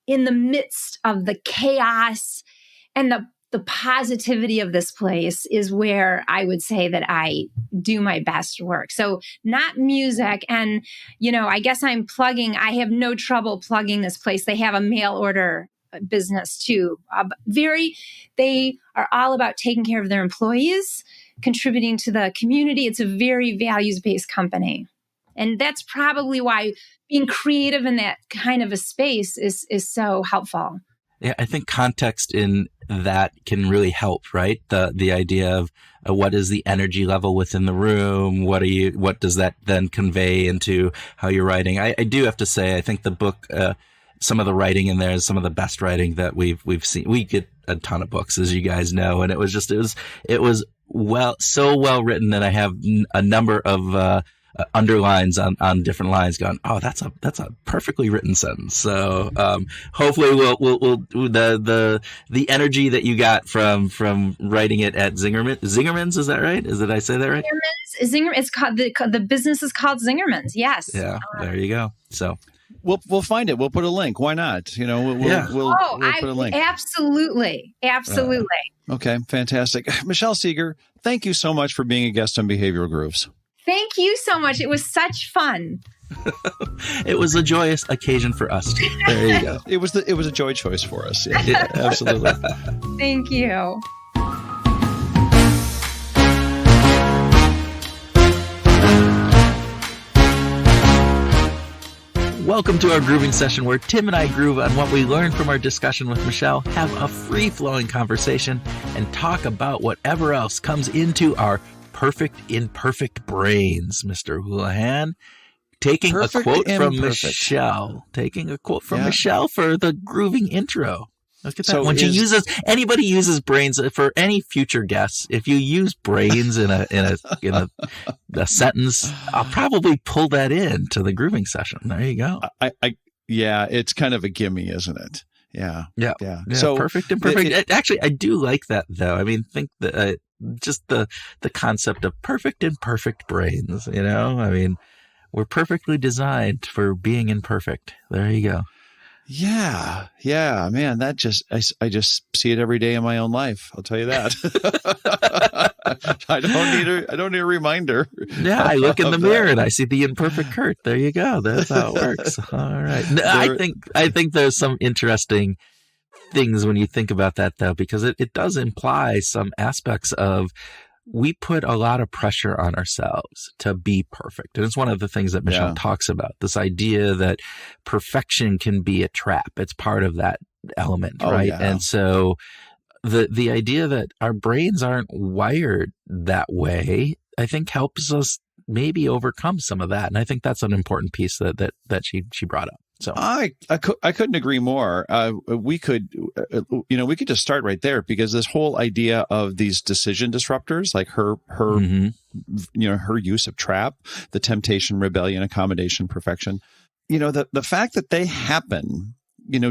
in the midst of the chaos and the positivity of this place is where I would say that I do my best work. So not music. And, I guess I have no trouble plugging this place. They have a mail order business too. They are all about taking care of their employees, contributing to the community. It's a very values-based company. And that's probably why being creative in that kind of a space is so helpful. Yeah, I think context in that can really help, right? The idea of what is the energy level within the room? What does that then convey into how you're writing? I do have to say, I think the book, some of the writing in there is some of the best writing that we've seen. We get a ton of books, as you guys know, and it was so well written that I have a number of underlines on different lines going, oh, that's a perfectly written sentence. So hopefully we'll the energy that you got from writing it at Zingerman's, is that right? Did I say that right? Zingerman's, it's called the business is called Zingerman's. Yes. Yeah. There you go. So we'll find it. We'll put a link. Why not? We'll put a link. Absolutely. Okay. Fantastic. Michelle Segar, thank you so much for being a guest on Behavioral Grooves. Thank you so much. It was such fun. It was a joyous occasion for us too. There you go. It was a joy choice for us. Yeah, absolutely. Thank you. Welcome to our grooving session, where Tim and I groove on what we learned from our discussion with Michelle, have a free-flowing conversation, and talk about whatever else comes into our perfect, imperfect brains, Mr. Houlihan. Taking a quote from Michelle for the grooving intro. Look at that. So when anybody uses brains for any future guests, if you use brains in a sentence, I'll probably pull that in to the grooving session. There you go. Yeah, it's kind of a gimme, isn't it? Yeah. So perfect, imperfect. Actually, I do like that though. I mean, think that just the concept of perfect, imperfect brains. I mean, we're perfectly designed for being imperfect. There you go. Yeah, man, I just see it every day in my own life. I'll tell you that. I don't need a reminder. Yeah, I look in the mirror and I see the imperfect Kurt. There you go. That's how it works. All right. I think there's some interesting things when you think about that though, because it does imply some aspects of, we put a lot of pressure on ourselves to be perfect. And it's one of the things that Michelle talks about, this idea that perfection can be a trap. It's part of that element, right? Yeah. And so the idea that our brains aren't wired that way, I think helps us maybe overcome some of that. And I think that's an important piece that she brought up. So I couldn't agree more. We could just start right there, because this whole idea of these decision disruptors, like her use of trap, the temptation, rebellion, accommodation, perfection, the fact that they happen,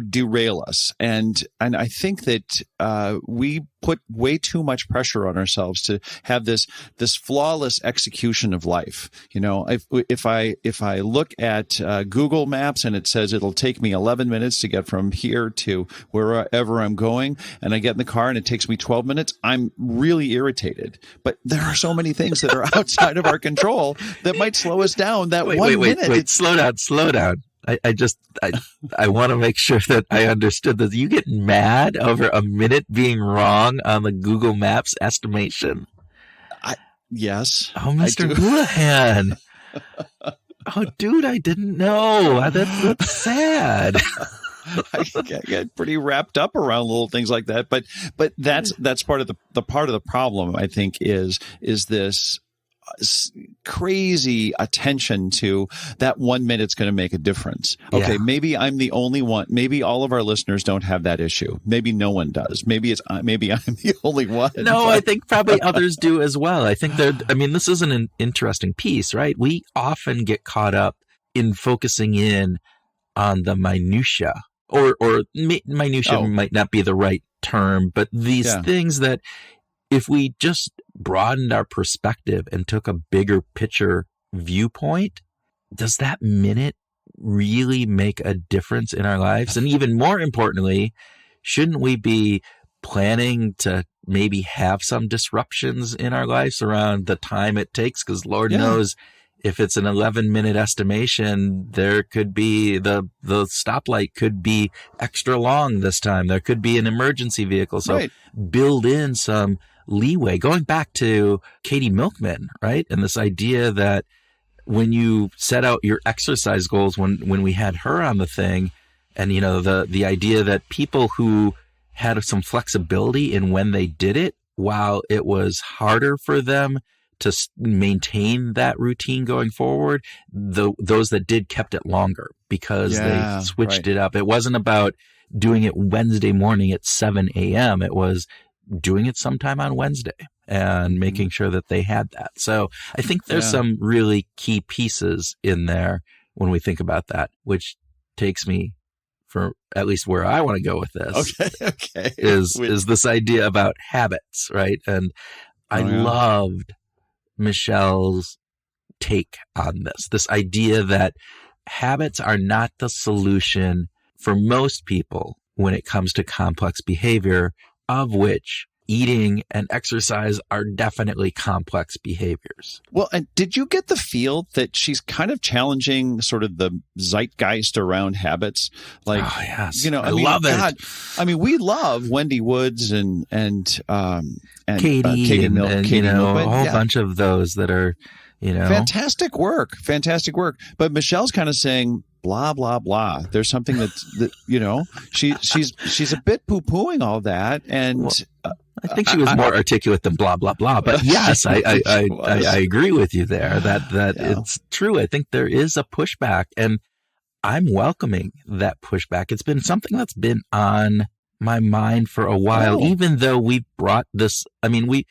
derail us. And I think that we put way too much pressure on ourselves to have this flawless execution of life. If I look at Google Maps and it says it'll take me 11 minutes to get from here to wherever I'm going, and I get in the car and it takes me 12 minutes, I'm really irritated. But there are so many things that are outside of our control that might slow us down. That wait, minute. Slow down. I want to make sure that I understood that you get mad over a minute being wrong on the Google Maps estimation. Yes. Oh, Mr. Houlihan. Oh, dude, I didn't know. That's sad. I get pretty wrapped up around little things like that, but that's part of the problem. I think is this crazy attention to that 1 minute's going to make a difference. Okay, maybe I'm the only one. Maybe all of our listeners don't have that issue. Maybe no one does. Maybe I'm the only one. No, I think probably others do as well. I think this is an interesting piece, right? We often get caught up in focusing in on the minutia, or minutia might not be the right term, but these things that, if we just broadened our perspective and took a bigger picture viewpoint, does that minute really make a difference in our lives? And even more importantly, shouldn't we be planning to maybe have some disruptions in our lives around the time it takes? Because Lord knows, if it's an 11-minute estimation, there could be the stoplight could be extra long this time. There could be an emergency vehicle. So build in some leeway. Going back to Katie Milkman, right? And this idea that when you set out your exercise goals, when we had her on the thing, and the idea that people who had some flexibility in when they did it, while it was harder for them to maintain that routine going forward, those that did kept it longer because they switched it up. It wasn't about doing it Wednesday morning at 7 a.m. It was doing it sometime on Wednesday and making sure that they had that. So I think there's some really key pieces in there when we think about that, which takes me for at least where I want to go with this. Okay. Is this idea about habits, right? And I loved Michelle's take on this idea that habits are not the solution for most people when it comes to complex behavior, of which eating and exercise are definitely complex behaviors. Well, and did you get the feel that she's kind of challenging sort of the zeitgeist around habits? Like, oh, yes. I love it. I mean, we love Wendy Woods and Katie Milkman, a whole bunch of those that are, fantastic work. But Michelle's kind of saying, blah, blah, blah. There's something that she's a bit poo-pooing all that. And I think she was more articulate than blah, blah, blah. But yes, I agree with you there that it's true. I think there is a pushback, and I'm welcoming that pushback. It's been something that's been on my mind for a while, even though we brought this. I mean, we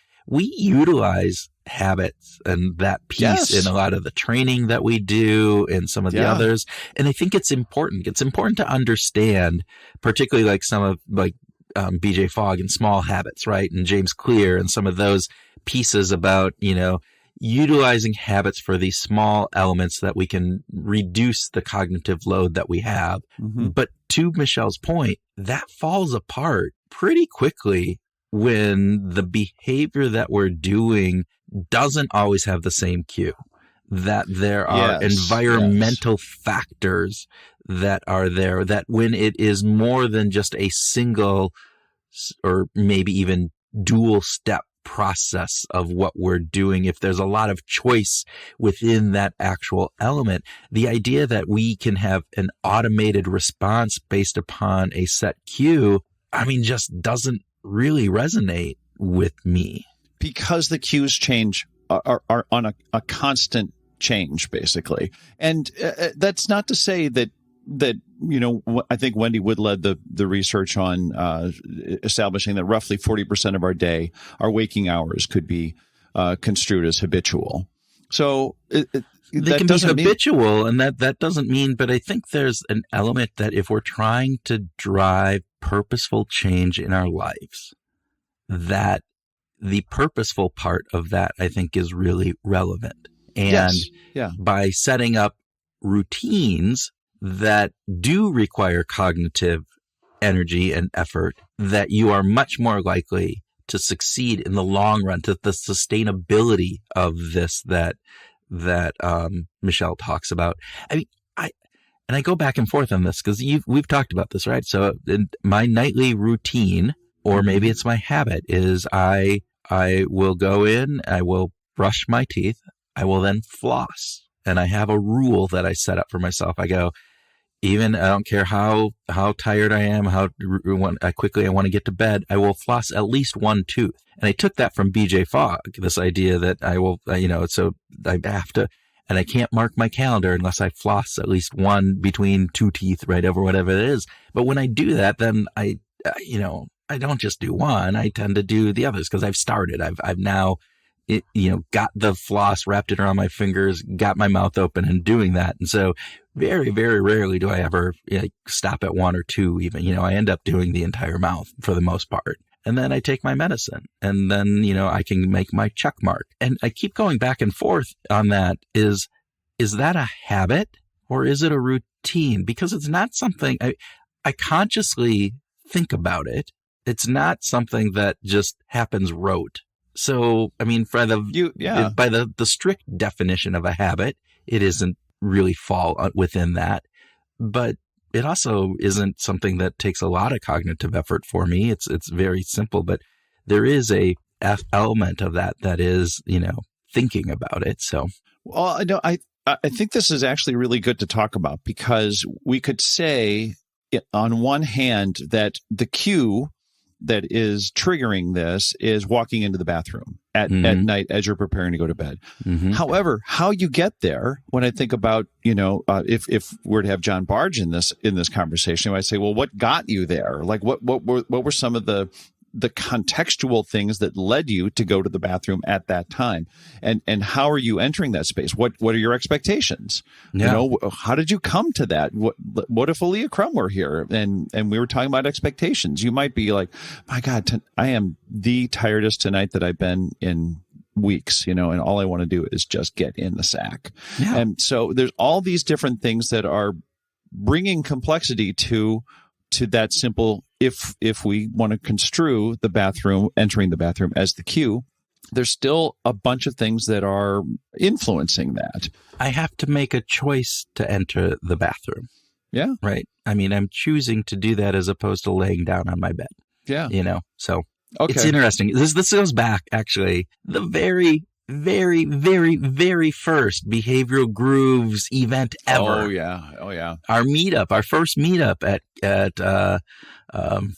utilize habits and that piece in a lot of the training that we do and some of the others. And I think it's important. It's important to understand, particularly like some of BJ Fogg and Small Habits, right? And James Clear and some of those pieces about, utilizing habits for these small elements that we can reduce the cognitive load that we have. Mm-hmm. But to Michelle's point, that falls apart pretty quickly when the behavior that we're doing doesn't always have the same cue, that there are environmental factors that are there, that when it is more than just a single or maybe even dual step process of what we're doing, if there's a lot of choice within that actual element, the idea that we can have an automated response based upon a set cue, just doesn't really resonate with me. Because the cues change are on a constant change, basically. And that's not to say that, I think Wendy Wood led the research on establishing that roughly 40% of our day, our waking hours, could be construed as habitual. So they can be habitual, and that doesn't mean, but I think there's an element that if we're trying to drive purposeful change in our lives, that the purposeful part of that, I think, is really relevant. And by setting up routines that do require cognitive energy and effort, that you are much more likely to succeed in the long run, to the sustainability of this that Michelle talks about. I mean, I go back and forth on this because we've talked about this, right? So my nightly routine, or maybe it's my habit, is I will go in, I will brush my teeth, I will then floss. And I have a rule that I set up for myself. I go, I don't care how tired I am, how quickly I want to get to bed, I will floss at least one tooth. And I took that from BJ Fogg, this idea that I will, so I have to, and I can't mark my calendar unless I floss at least one between two teeth, right, over whatever it is. But when I do that, then I don't just do one, I tend to do the others because I've started. I've now, got the floss, wrapped it around my fingers, got my mouth open and doing that. And so very, very rarely do I ever stop at one or two even. I end up doing the entire mouth for the most part. And then I take my medicine, and then, I can make my check mark. And I keep going back and forth on that. Is that a habit or is it a routine? Because it's not something I consciously think about it. It's not something that just happens rote. So, I mean, by the strict definition of a habit, it isn't really fall within that. But it also isn't something that takes a lot of cognitive effort for me. It's very simple, but there is a element of that is, thinking about it. So, well, I think this is actually really good to talk about, because we could say on one hand that the cue that is triggering this is walking into the bathroom at night as you're preparing to go to bed. Mm-hmm. However, how you get there, when I think about, if we're to have John Barge in this conversation, I say, well, what got you there? Like what were some of the contextual things that led you to go to the bathroom at that time, and how are you entering that space? What are your expectations? Yeah. How did you come to that? What if Aaliyah Crum were here and we were talking about expectations? You might be like, my God, I am the tiredest tonight that I've been in weeks, and all I want to do is just get in the sack. Yeah. And so there's all these different things that are bringing complexity to that simple, if we want to construe entering the bathroom as the cue, there's still a bunch of things that are influencing that. I have to make a choice to enter the bathroom. Yeah. Right. I mean, I'm choosing to do that as opposed to laying down on my bed. Yeah. So okay. It's interesting. This goes back, actually, the very, very, very, very first Behavioral Grooves event ever. Oh yeah. Our first meetup at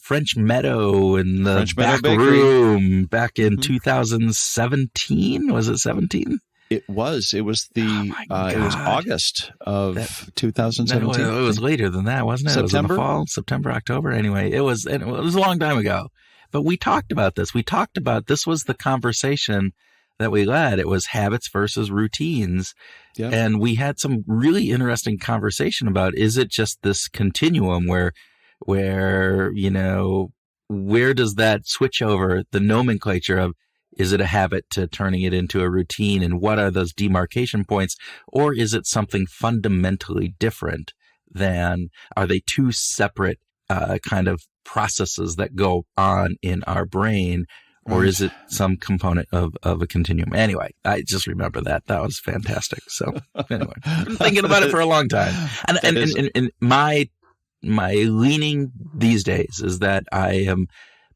French Meadow in the back room back in 2017. Was it 17? It was. It was it was August of 2017. It was later than that, wasn't it? September? It was in the fall, September, October. Anyway, it was a long time ago. But we talked about this. This was the conversation that we led. It was habits versus routines. Yeah. And we had some really interesting conversation about, is it just this continuum where, where does that switch over the nomenclature of, is it a habit to turning it into a routine? And what are those demarcation points? Or is it something fundamentally different than, are they two separate kind of processes that go on in our brain? Or is it some component of a continuum? Anyway, I just remember that. That was fantastic. So anyway, I've been thinking about it for a long time. And my leaning these days is that I am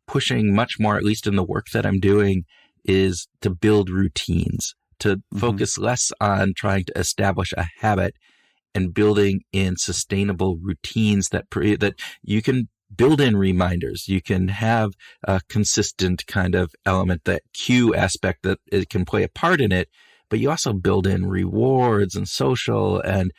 pushing much more, at least in the work that I'm doing, is to build routines, to focus less on trying to establish a habit and building in sustainable routines that you can build in reminders. You can have a consistent kind of element, that cue aspect that it can play a part in it, but you also build in rewards and social and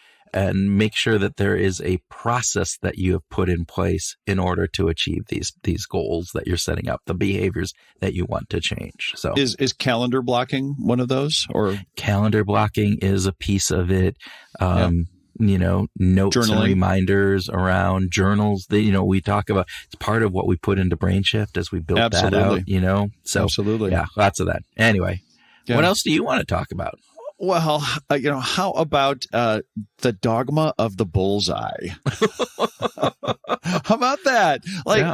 make sure that there is a process that you have put in place in order to achieve these goals that you're setting up, the behaviors that you want to change. So is calendar blocking one of those? Or calendar blocking is a piece of it. Notes Journaling. And reminders around journals that, we talk about. It's part of what we put into BrainShift as we build that out, So absolutely. Yeah, lots of that. Anyway, What else do you want to talk about? Well, how about the dogma of the bullseye? How about that?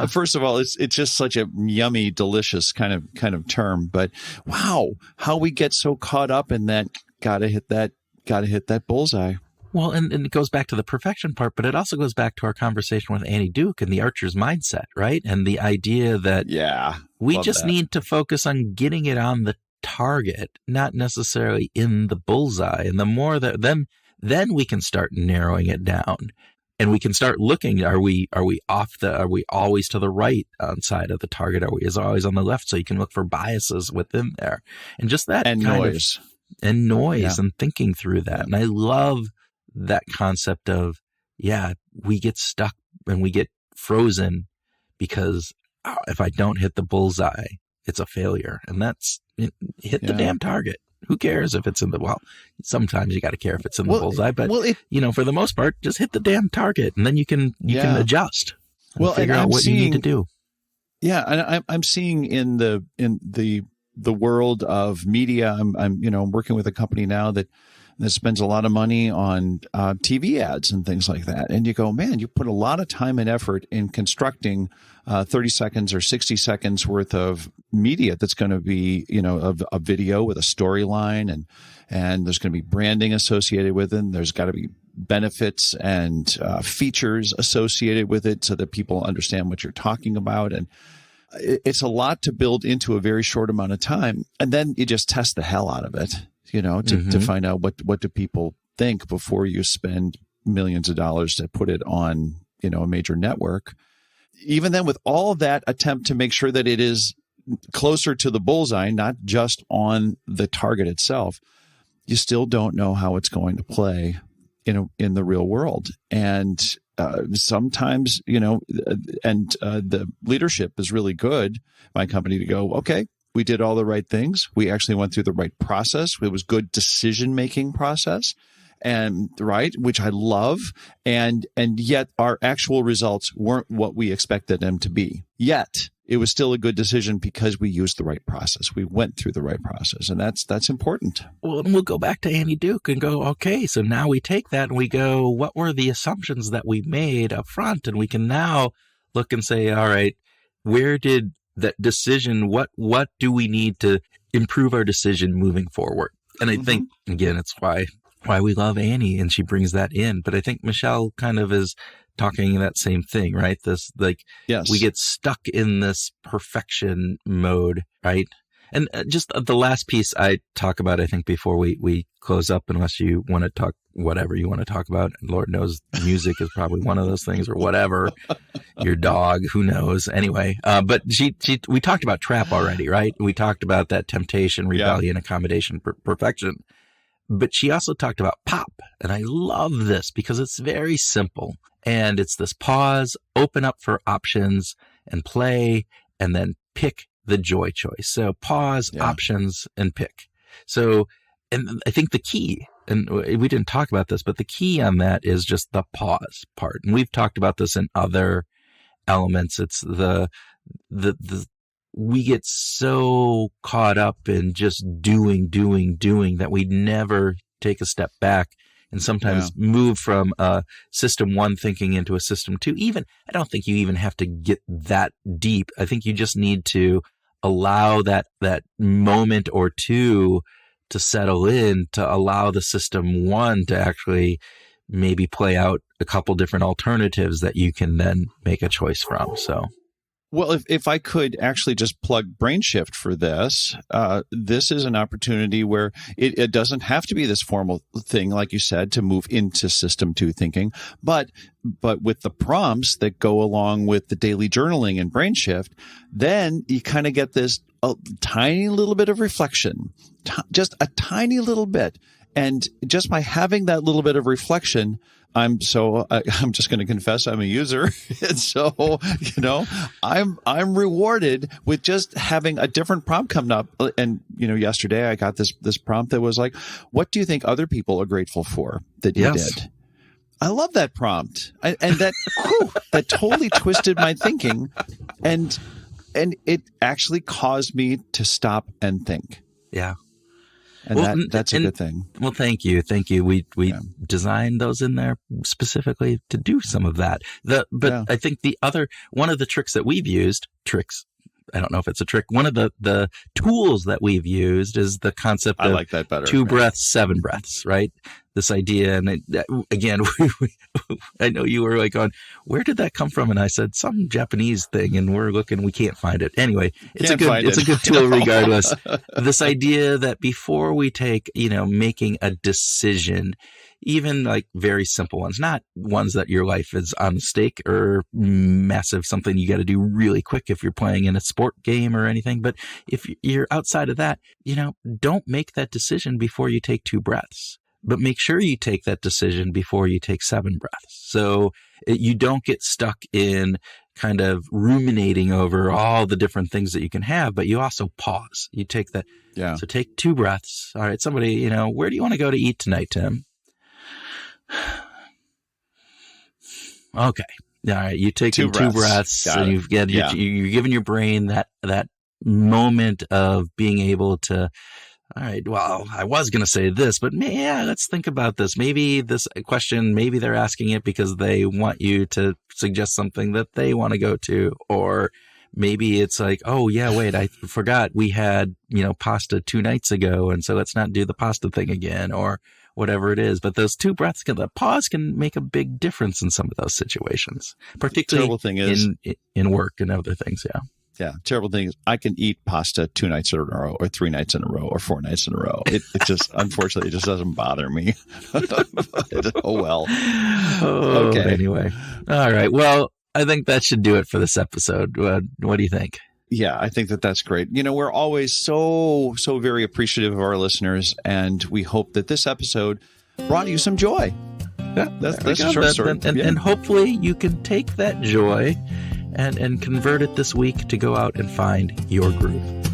First of all, it's just such a yummy, delicious kind of term. But wow, how we get so caught up in that, gotta hit that bullseye. Well, and it goes back to the perfection part, but it also goes back to our conversation with Annie Duke and the archer's mindset, right? And the idea that we just need to focus on getting it on the target, not necessarily in the bullseye. And the more that then we can start narrowing it down, and we can start looking, are we always to the right on side of the target? Is always on the left? So you can look for biases within there, and just that and noise and thinking through that. And I love that concept of, we get stuck and we get frozen because if I don't hit the bullseye, it's a failure. And that's hit the damn target. Who cares if it's in sometimes you got to care if it's in the bullseye, but for the most part, just hit the damn target, and then you can adjust and figure out what you need to do. Yeah. And I'm seeing in the world of media, I'm working with a company now that spends a lot of money on TV ads and things like that. And you go, man, you put a lot of time and effort in constructing 30 seconds or 60 seconds worth of media that's going to be, a video with a storyline, and there's going to be branding associated with it. And there's got to be benefits and features associated with it so that people understand what you're talking about. And it's a lot to build into a very short amount of time. And then you just test the hell out of it. To find out what do people think before you spend millions of dollars to put it on, a major network. Even then, with all of that attempt to make sure that it is closer to the bullseye, not just on the target itself, you still don't know how it's going to play in the real world. And sometimes, the leadership is really good, my company, to go, okay, we did all the right things. We actually went through the right process. It was good decision-making process, and which I love. And yet our actual results weren't what we expected them to be. Yet it was still a good decision because we used the right process. We went through the right process, and that's important. Well, and we'll go back to Annie Duke and go, okay, so now we take that and we go, what were the assumptions that we made up front? And we can now look and say, all right, where did that decision, what do we need to improve our decision moving forward? And I think, again, it's why we love Annie, and she brings that in. But I think Michelle kind of is talking that same thing, right? We get stuck in this perfection mode, right? And just the last piece I talk about, I think, before we close up, unless you want to talk whatever you want to talk about. Lord knows music is probably one of those things, or whatever. Your dog, who knows? Anyway, but we talked about trap already, right? We talked about that temptation, rebellion, accommodation, perfection. But she also talked about pop. And I love this because it's very simple. And it's this pause, open up for options, and play, and then pick the joy choice. So pause, options, and pick. So, and I think the key, and we didn't talk about this, but the key on that is just the pause part. And we've talked about this in other elements. It's we get so caught up in just doing that we never take a step back and sometimes move from a system one thinking into a system two. I don't think you even have to get that deep. I think you just need to allow that moment or two to settle in, to allow the system one to actually maybe play out a couple different alternatives that you can then make a choice from. So, Well, if I could actually just plug BrainShift for this, this is an opportunity where it doesn't have to be this formal thing, like you said, to move into System 2 thinking, but with the prompts that go along with the daily journaling in BrainShift, then you kind of get this tiny little bit of reflection, just a tiny little bit. And just by having that little bit of reflection, I'm just going to confess I'm a user. And so, I'm rewarded with just having a different prompt come up. And, yesterday I got this prompt that was like, what do you think other people are grateful for that you did? I love that prompt. And that, that totally twisted my thinking. And it actually caused me to stop and think. Yeah. And that's a good thing. Well, thank you. We designed those in there specifically to do some of that. I think one of the tricks that we've used, I don't know if it's a trick. One of the tools that we've used is the concept of, I like that better, 2 breaths, 7 breaths, right? This idea. And again, I know you were like where did that come from? And I said, some Japanese thing, and we're looking, we can't find it. Anyway, it's a good tool regardless. This idea that before we take, making a decision, even like very simple ones, not ones that your life is on stake or massive, something you got to do really quick if you're playing in a sport game or anything. But if you're outside of that, don't make that decision before you take 2 breaths, but make sure you take that decision before you take 7 breaths. So you don't get stuck in kind of ruminating over all the different things that you can have, but you also pause. You take that. Yeah. So take 2 breaths. All right. Somebody, where do you want to go to eat tonight, Tim? Okay. All right. You take 2 breaths and you're giving your brain that moment of being able to, all right, well, I was going to say this, but let's think about this. Maybe this question, maybe they're asking it because they want you to suggest something that they want to go to, or maybe it's like, oh yeah, wait, I forgot we had, pasta 2 nights ago. And so let's not do the pasta thing again, or whatever it is. But those 2 breaths, the pause can make a big difference in some of those situations, particularly in work and other things. Yeah. Yeah. Terrible thing is I can eat pasta 2 nights in a row, or 3 nights in a row, or 4 nights in a row. It just, unfortunately, it just doesn't bother me. Oh, well. Okay. Anyway. All right. Well, I think that should do it for this episode. What do you think? Yeah, I think that's great. We're always so very appreciative of our listeners, and we hope that this episode brought you some joy. Yeah, that's a short story. And hopefully you can take that joy and convert it this week to go out and find your groove.